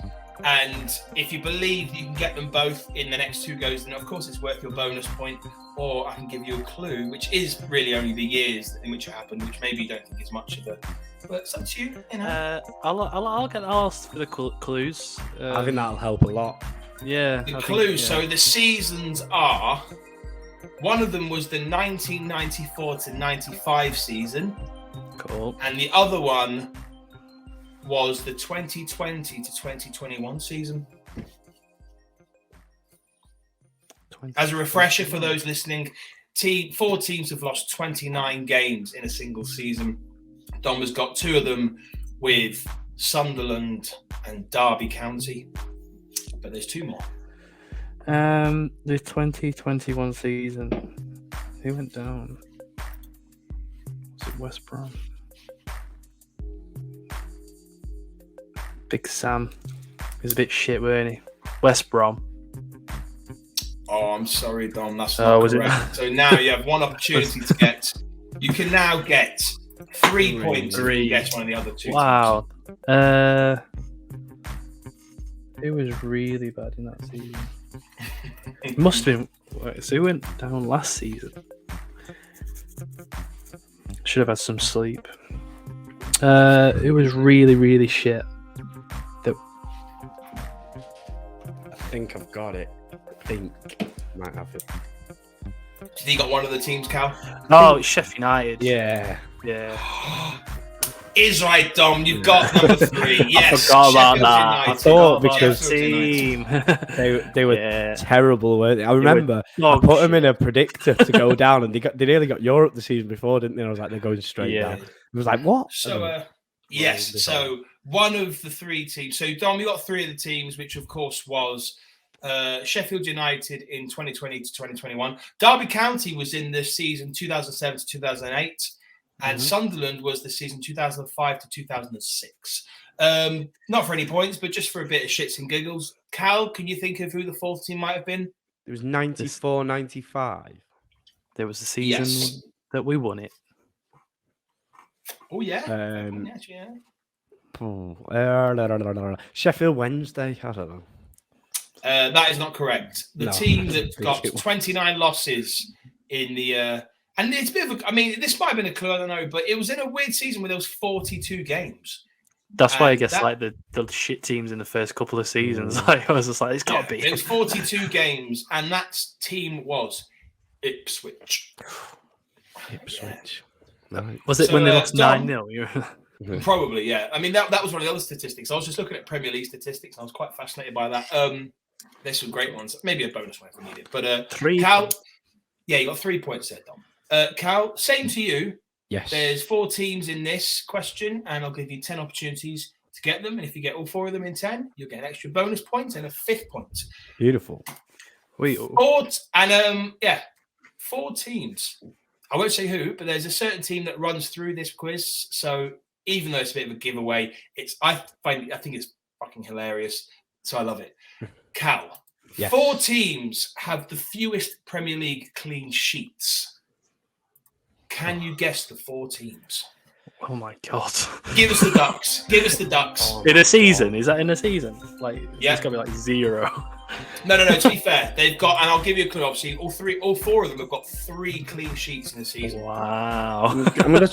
And if you believe you can get them both in the next 2 goes, then of course it's worth your bonus point. Or I can give you a clue, which is really only the years in which it happened, which maybe you don't think is much of a. But it's up to you. I'll ask for the clues. I think that'll help a lot. Yeah. The clues. So the seasons are. One of them was the 1994 to 95 season. Cool. And the other one was the 2020 to 2021 season. As a refresher for those listening, 4 teams have lost 29 games in a single season. Dom has got 2 of them with Sunderland and Derby County, but there's 2 more. The 2021 season, who went down? Was it West Brom? Big Sam. He was a bit shit, weren't he? West Brom. Oh, I'm sorry, Dom. That's not correct. So now you have 1 opportunity to get. You can now get 3 points if you guess one of the other 2. Wow. It was really bad in that season. It must have been. So he went down last season. Should have had some sleep. It was really, really shit. I think I've got it. Might have it. Do you think you got one of the teams, Cal? Oh, it's Sheffield United. Yeah. Is right, Dom. You've got number 3. Yes. I forgot about that. United. I thought because team. they were terrible, weren't they? I remember I put them in a predictor to go down, and they nearly got Europe the season before, didn't they? And I was like, they're going straight down. It was like, what? So, yes. So one of the 3 teams. So, Dom, you got 3 of the teams, which of course was Sheffield United in 2020 to 2021. Derby County was in the season 2007 to 2008. And Sunderland was the season 2005 to 2006. Not for any points, but just for a bit of shits and giggles. Cal, can you think of who the 4th team might have been? It was 94, 95. There was the season that we won it. Oh, yeah. Sheffield Wednesday. I don't know. That is not correct. The team that got 29 losses in the... and it's a bit of a... I mean, this might have been a clue, I don't know, but it was in a weird season where there was 42 games. That's why I guess like the shit teams in the first couple of seasons. Like, I was just like, it's got to be. It was 42 games, and that team was Ipswich. Ipswich. Was it when they lost 9-0? Probably, yeah. I mean, that was one of the other statistics. I was just looking at Premier League statistics, and I was quite fascinated by that. There's some great ones. Maybe a bonus one if we need it. But 3 Cal, points. Yeah, you got 3 points there, Dom. Cal, same to you. Yes. There's 4 teams in this question, and I'll give you 10 opportunities to get them. And if you get all 4 of them in 10, you'll get an extra bonus point and a 5th point. Beautiful. 4 teams. I won't say who, but there's a certain team that runs through this quiz. So even though it's a bit of a giveaway, I think it's fucking hilarious. So I love it. Cal, 4 teams have the fewest Premier League clean sheets. Can you guess the 4 teams? Oh my god! Give us the Ducks. Give us the Ducks. In a season? Is that in a season? Like, it's got to be like 0. No. To be fair, they've got, and I'll give you a clue. Obviously, all 4 of them have got 3 clean sheets in the season. Wow! I'm gonna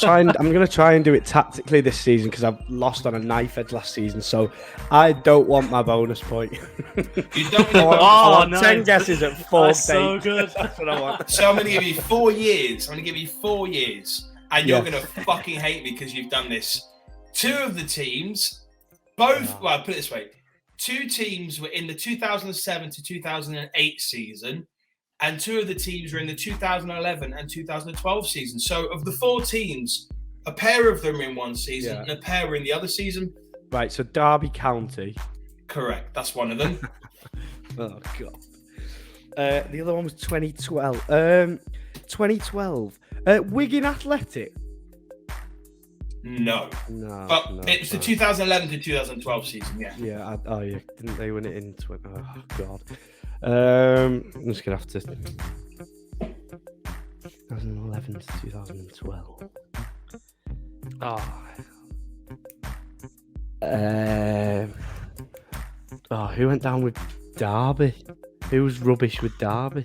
try and do it tactically this season because I've lost on a knife edge last season. So I don't want my bonus point. You don't. I want 10 guesses at 4 dates. So good. That's what I want. So I'm going to give you 4 years. I'm going to give you 4 years, and you're going to fucking hate me because you've done this. 2 of the teams, both. Well, put it this way. 2 teams were in the 2007 to 2008 season, and 2 of the teams were in the 2011 and 2012 season. So of the 4 teams, a pair of them were in one season and a pair were in the other season. Right, so Derby County. Correct, that's one of them. Oh, God. The other one was 2012. 2012. Wigan Athletic. No. But it was the 2011 to 2012 season, yeah. Yeah, didn't they win it in... Oh, God. I'm just going to have to... 2011 to 2012. Who went down with Derby? Who was rubbish with Derby?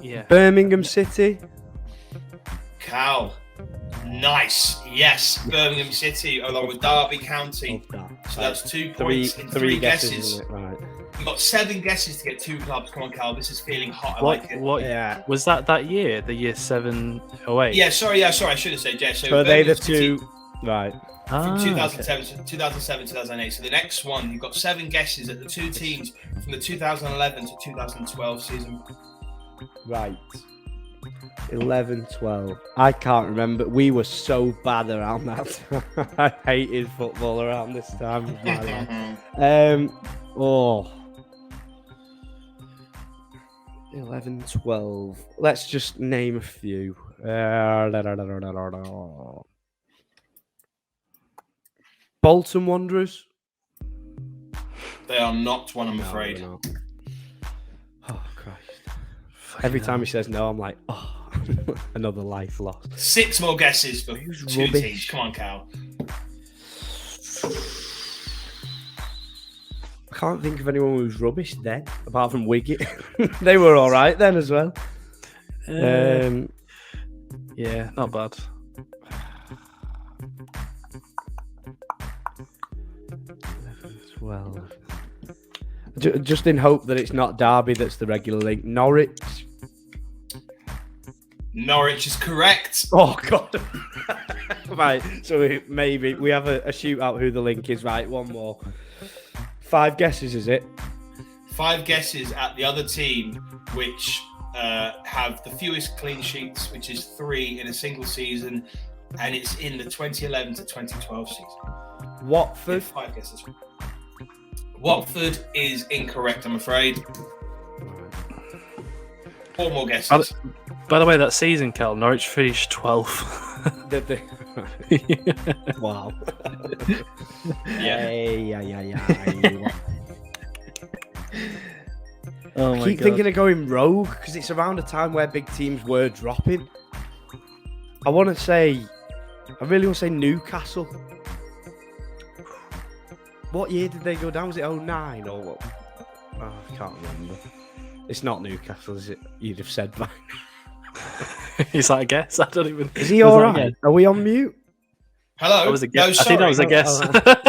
Yeah. Birmingham City. Cal. Nice. Yes, Birmingham City along with Derby County. So that's 2 points in 3 guesses. Right. You've got 7 guesses to get 2 clubs. Come on, Cal. This is feeling hot. I like it. Was that year? The year 7-08? Yeah, sorry. I should have said, yeah. So are they the 2... Right. From 2007, 2008. So the next one, you've got 7 guesses at the 2 teams from the 2011 to 2012 season. Right. 11, 12. I can't remember. We were so bad around that time. I hated football around this time of my life. 11, 12. Let's just name a few. Bolton Wanderers. They are not one, I'm afraid. Oh, Christ. Every time he says no, I'm like, another life lost. 6 more guesses for 2 teams. Come on, Cal. I can't think of anyone who was rubbish then, apart from Wigan. They were all right then as well. Yeah, not bad. Well, just in hope that it's not Derby that's the regular link. Norwich is correct. Oh, God. Right, so we have a shootout who the link is. Right, one more. 5 guesses, is it? 5 guesses at the other team, which have the fewest clean sheets, which is 3 in a single season, and it's in the 2011 to 2012 season. Watford. 5 guesses. Watford is incorrect, I'm afraid. 4 more guesses. By the way, that season, Cal, Norwich finished 12th. Wow. Yeah. Oh my God. I keep thinking of going rogue because it's around a time where big teams were dropping. I really want to say Newcastle. What year did they go down? Was it 09 or what? Oh, I can't remember. It's not Newcastle, is it? You'd have said that. Is that a guess? I don't even. Is he all right? Are we on mute? Hello. That was a guess. No, sorry. I think that was a guess.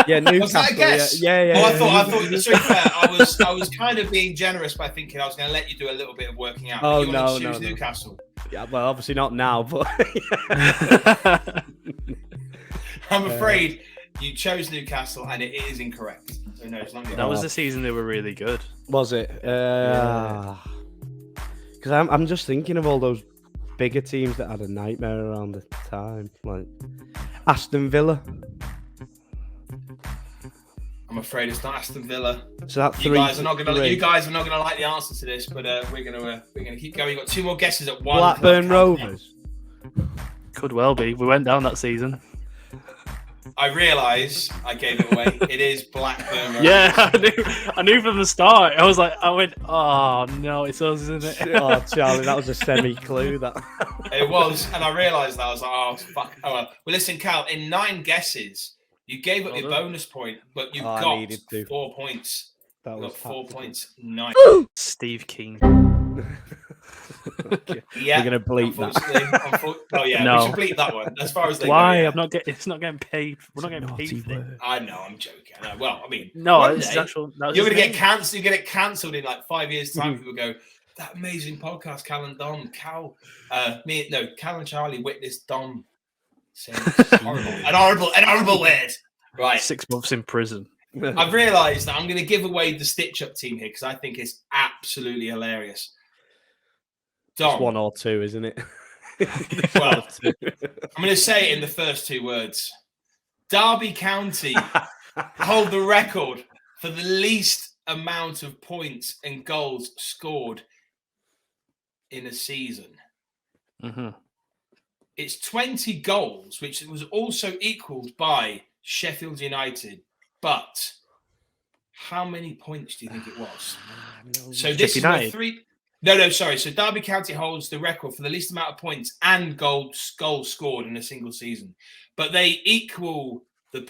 Yeah, Newcastle. Was that a guess? Yeah. I thought. To be fair, I was kind of being generous by thinking I was going to let you do a little bit of working out. Oh, you no. Choose Newcastle. Yeah, well, obviously not now, but I'm afraid you chose Newcastle, and it is incorrect. So no, it's not. That was the season they were really good. Was it? Because I'm just thinking of all those bigger teams that had a nightmare around the time, like Aston Villa. I'm afraid it's not Aston Villa. So that you guys are not gonna like the answer to this, but we're gonna keep going. You've got 2 more guesses at 1. Blackburn Rovers. Could well be. We went down that season. I realise I gave it away. It is Blackburn Rovers. Yeah, I knew from the start. I went, oh no, it's us, isn't it? Oh, Charlie, that was a semi-clue. That it was, and I realised that. I was like, oh fuck. Oh well. Well, listen, Cal. In 9 guesses, you gave up your bonus point, but you got 4 points. That was 4 points. Nice. Steve Keane. Okay. Yeah, we're gonna bleep that. Oh yeah, no. We should bleep that one. As far as they why? go, I'm not getting. It's not getting paid. We're not getting paid for it. I know. I'm joking. Well, I mean, no, it's actual. You're gonna get cancelled. You get it cancelled in like 5 years' time. People go, that amazing podcast, Cal and Dom. Cal and Charlie witnessed Dom Horrible. An horrible word. Right. 6 months in prison. I've realised that I'm going to give away the stitch-up team here because I think it's absolutely hilarious. Dom. It's 1 or 2, isn't it? Well, I'm going to say it in the first 2 words. Derby County hold the record for the least amount of points and goals scored in a season. Mm-hmm. It's 20 goals, which was also equaled by Sheffield United. But how many points do you think it was? So this is where sorry. So Derby County holds the record for the least amount of points and goals scored in a single season. But they equal the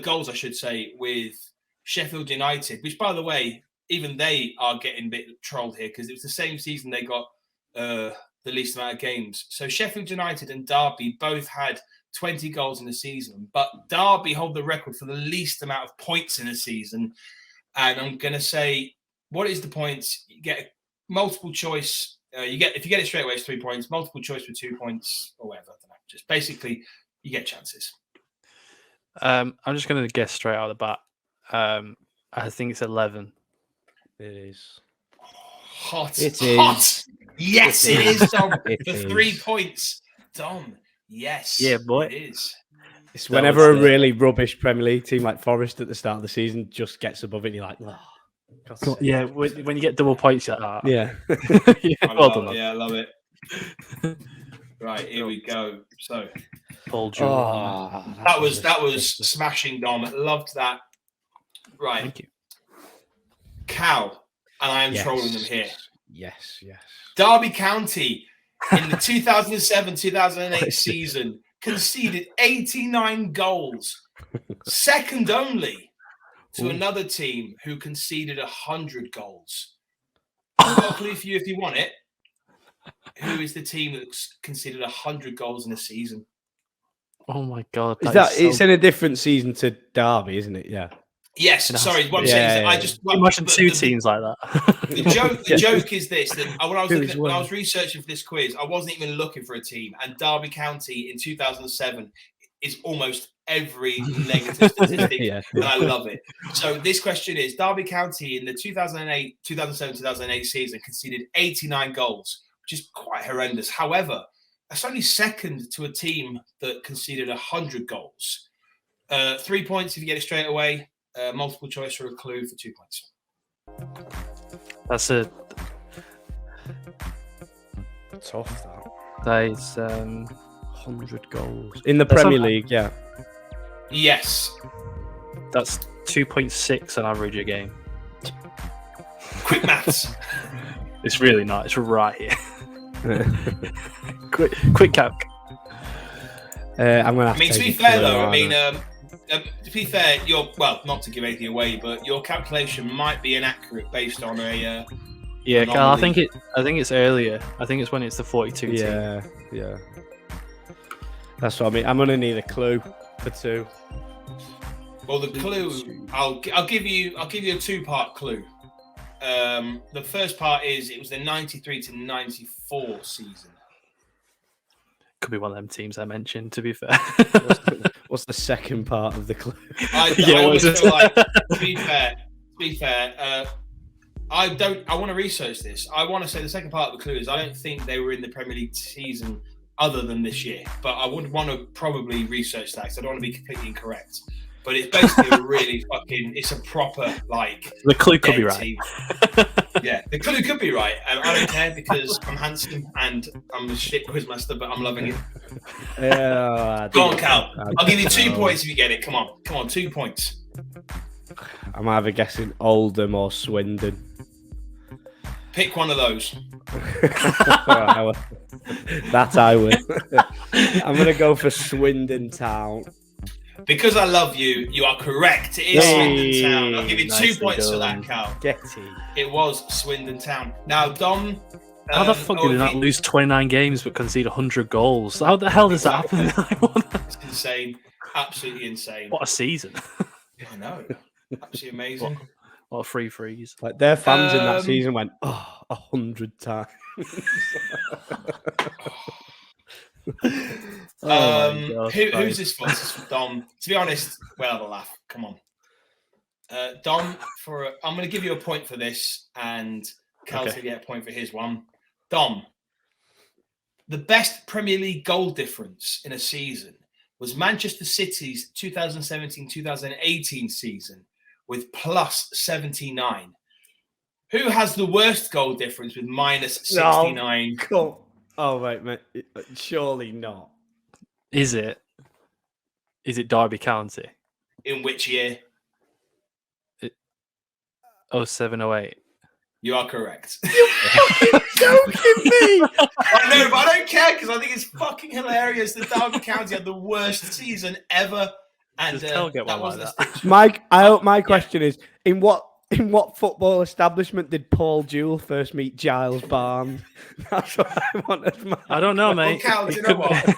goals, I should say, with Sheffield United, which, by the way, even they are getting a bit trolled here because it was the same season they got the least amount of games. So Sheffield United and Derby both had 20 goals in a season, but Derby hold the record for the least amount of points in a season. And I'm going to say, what is the points? You get multiple choice. If you get it straight away, it's 3 points. Multiple choice for 2 points, or whatever. I don't know. Just basically, you get chances. I'm just going to guess straight out of the bat. I think it's 11. It is. Hot. It hot. Is. Yes, it is, Dom. For is. 3 points. Dom. Yes. Yeah, boy. It is. It's whenever a really rubbish Premier League team like Forest at the start of the season just gets above it, and you're like, oh. Yeah, when you get double points, you're like, yeah. Well done. Yeah, I love it. Right, here we go. So, Paul Jordan. That was smashing, Dom. Loved that. Right. Thank you. Cal, and I am trolling them here. Yes. Derby County in the 2007-2008 season conceded 89 goals, second only to another team who conceded 100 goals. I've got a clue for you if you want it. Who is the team that conceded 100 goals in a season? Oh my God! It's in a different season to Derby, isn't it? Yeah. Yes, sorry. What I'm saying is, I just imagine two teams like that. The joke is this: that when I was researching for this quiz, I wasn't even looking for a team, and Derby County in 2007 is almost every negative statistic, and I love it. So this question is: Derby County in the 2007-2008 season conceded 89 goals, which is quite horrendous. However, that's only second to a team that conceded 100 goals. 3 points if you get it straight away. Multiple choice or a clue for 2 points. That's a tough. That is 100 goals in the Premier League. Yeah. Yes. That's 2.6 on average a game. Quick maths. It's really not. It's right here. quick calc. I'm gonna. To be fair, though, to be fair, not to give anything away, but your calculation might be inaccurate based on a. Yeah, Carl, I think it's earlier. I think it's when it's the 42 team. Yeah. That's what I mean. I'm gonna need a clue for 2. Well, the clue I'll give you a 2-part clue. The first part is it was the 93-94 season. Could be one of them teams I mentioned, to be fair. What's the second part of the clue? I always feel like, to be fair, I want to research this. I want to say the second part of the clue is I don't think they were in the Premier League season other than this year, but I would want to probably research that because I don't want to be completely incorrect. But it's basically it's a proper, the clue could be right. Team. Yeah, the clue could be right. I don't care because I'm handsome and I'm a shit quizmaster, but I'm loving it. Go on, Cal. I'll give you 2 points if you get it. Come on, 2 points. I'm either guessing Oldham or Swindon. Pick one of those. That I will. I'm going to go for Swindon Town. Because I love you, you are correct. It is Swindon Town. I'll give you 2 points for that, Cal. It was Swindon Town. Now, Dom. How the fuck did they not lose 29 games but concede 100 goals? How the hell does that happen? It's insane. Absolutely insane. What a season. I know. Absolutely amazing. What a free freeze. Like their fans in that season went, 100 times. Who's this for? This is for Dom. To be honest, we'll have a laugh. Come on. Dom, I'm going to give you a point for this, and Cal's going to get a point for his one. Dom, the best Premier League goal difference in a season was Manchester City's 2017-2018 season with plus 79. Who has the worst goal difference with minus 69? No, cool. Oh, wait, mate. Surely not. Is it Derby County? In which year? 07-08. You are correct. You're fucking joking me. I know, but I don't care because I think it's fucking hilarious that Derby County had the worst season ever. And that wasn't that. My question is, in what football establishment did Paul Jewell first meet Giles Barnes? That's what I wanted. I don't know, mate. Well, Cal, do you know what?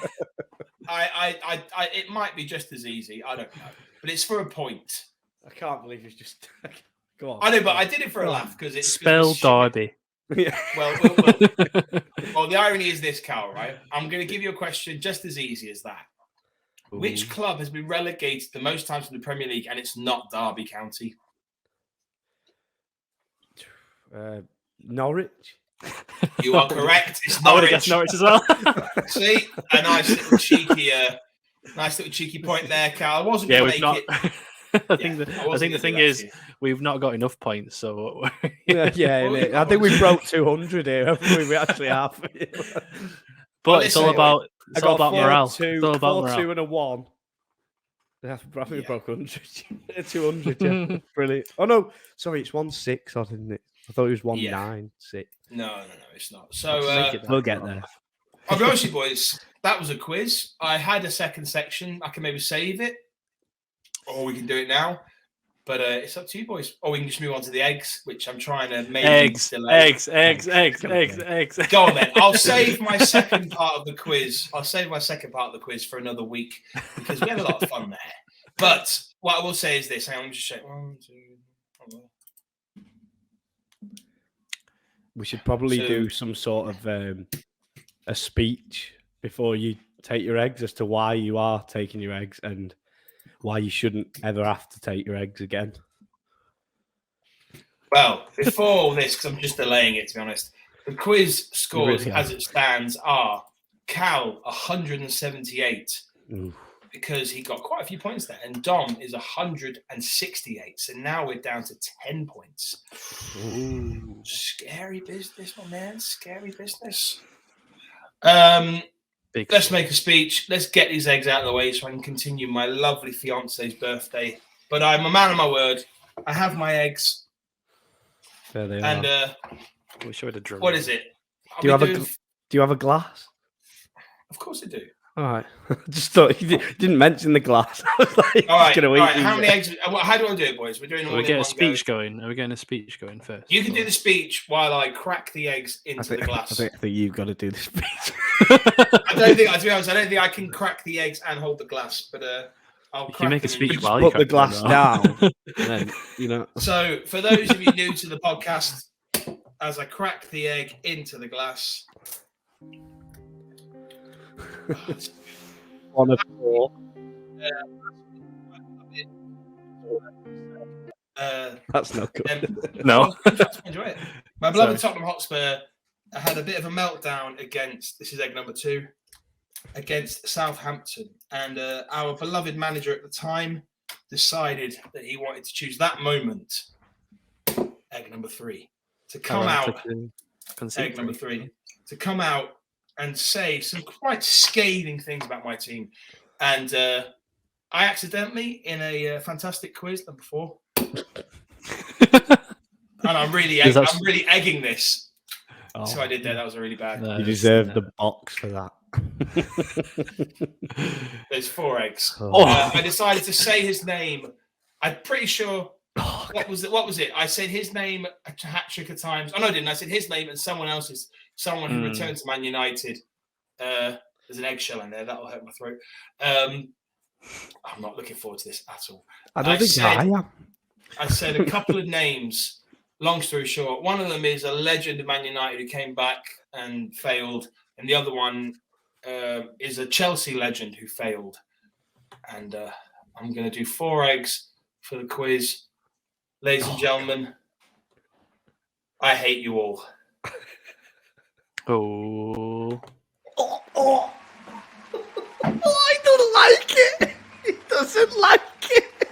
It might be just as easy. I don't know, but it's for a point. I can't believe it's just. Go on. I know, but I did it for a laugh because it's spell Derby. Yeah. Well, the irony is this, Cal. Right? I'm going to give you a question just as easy as that. Ooh. Which club has been relegated the most times in the Premier League, and it's not Derby County? Norwich. You are correct. It's Norwich. I would have guessed Norwich as well. See, a nice little cheeky point there, Cal. I wasn't going to make it. I think the thing is, we've not got enough points, so I think we broke 200 here. Haven't we? We actually have. But it's all about morale. It's all about morale. 2 and a 1. I think we broke 100. 200. Yeah. Brilliant. Oh no, sorry, it's 1-6, isn't it? I thought it was 1-9-6. No, it's not. So we'll get there. I'll be honest with you, boys. That was a quiz. I had a second section. I can maybe save it, or we can do it now. But it's up to you, boys. Or we can just move on to the eggs, which I'm trying to maybe eggs. Go on then. I'll save my second part of the quiz. For another week because we had a lot of fun there. But what I will say is this. Hang on, let me just check. 1, 2. We should probably do some sort of a speech before you take your eggs as to why you are taking your eggs and why you shouldn't ever have to take your eggs again. Well, before all this, because I'm just delaying it, to be honest, the quiz scores as it stands are Cal 178 because he got quite a few points there, and Dom is 168. So now we're down to 10 points. Ooh. Scary business, my man. Scary business. Let's make a speech. Let's get these eggs out of the way so I can continue my lovely fiance's birthday. But I'm a man of my word. I have my eggs. There they are. And wish I would have drunk. What is it? Do you have a glass? Of course I do. All right. Just thought you didn't mention the glass. I was like, all right. How many eggs? How do I do it, boys? We're doing all. Are we getting a speech going? Are we getting a speach going first? You can do the speech while I crack the eggs into the glass. I think you've got to do the speech. To be honest, I don't think I can crack the eggs and hold the glass, but I'll crack. You make a speech while you put the glass down. And then, So, for those of you new to the podcast, as I crack the egg into the glass. 1 of 4. That's not good. No. Enjoy it. My beloved Tottenham Hotspur had a bit of a meltdown against, this is egg number 2, against Southampton. And our beloved manager at the time decided that he wanted to choose that moment, egg number 3, to come out, egg number 3, to come out and say some quite scathing things about my team. And I accidentally, in a fantastic quiz, number 4, and I'm really egging this. Oh. So I did that. That was really bad. You deserve the box for that. There's 4 eggs. I decided to say his name. I'm pretty sure. What was it? I said his name a hat trick of times. Oh no, I didn't. I said his name and someone else's. Someone who returned to Man United. There's an eggshell in there. That'll hurt my throat. I'm not looking forward to this at all. I am. I said a couple of names. Long story short, one of them is a legend of Man United who came back and failed, and the other one is a Chelsea legend who failed. And I'm going to do 4 eggs for the quiz. Ladies and gentlemen, I hate you all. Oh. I don't like it. He doesn't like it.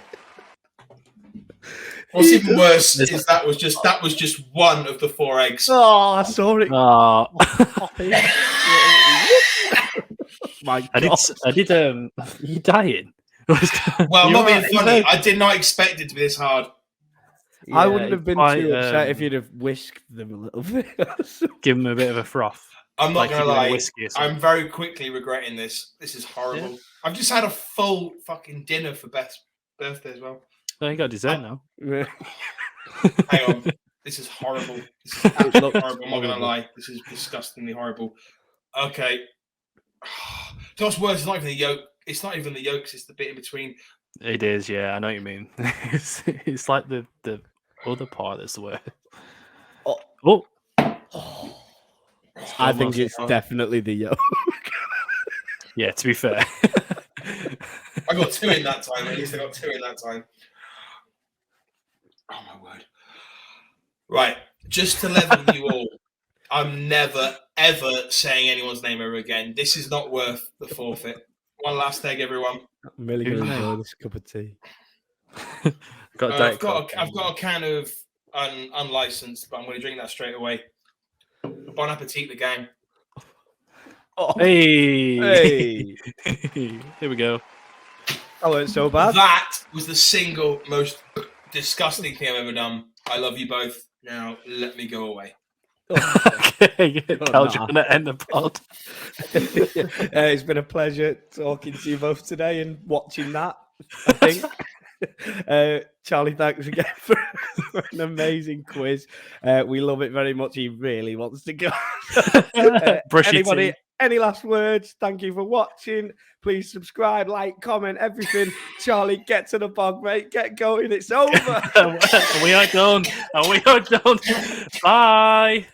What's even worse is that was just one of the 4 eggs. Oh, I saw it. Oh. My God. I did. Are you dying? Well, I'm not being funny. I did not expect it to be this hard. Yeah, I wouldn't have been too upset if you'd have whisked them a little bit. Give them a bit of a froth. I'm not going to lie. I'm very quickly regretting this. This is horrible. Yeah. I've just had a full fucking dinner for Beth's birthday as well. Oh, you got dessert now. Hang on. This is horrible. This is absolutely horrible. I'm not going to lie. This is disgustingly horrible. Okay. What's worse, it's not even the yolk. It's not even the yolks. It's the bit in between. It is, yeah. I know what you mean. It's like the other part that's the worst. Oh. I think it's definitely the yolk. Yeah, to be fair. I got 2 in that time. At least I got 2 in that time. Oh, my word. Right. Just to level you all, I'm never, ever saying anyone's name ever again. This is not worth the forfeit. One last egg, everyone. I'm really going to enjoy this cup of tea. I've got a can of unlicensed, but I'm going to drink that straight away. Bon appetit, the gang. Oh. Hey. Here we go. That weren't so bad. That was the single most disgusting thing I've ever done. I love you both. Now let me go away. Okay, Carl, you're going to end the pod. It's been a pleasure talking to you both today and watching that, I think. Charlie, thanks again for an amazing quiz. We love it very much. He really wants to go. Anybody, any last words? Thank you for watching. Please subscribe, like, comment, everything. Charlie, get to the bog, mate. Get going. It's over. We are done. We are done. Bye.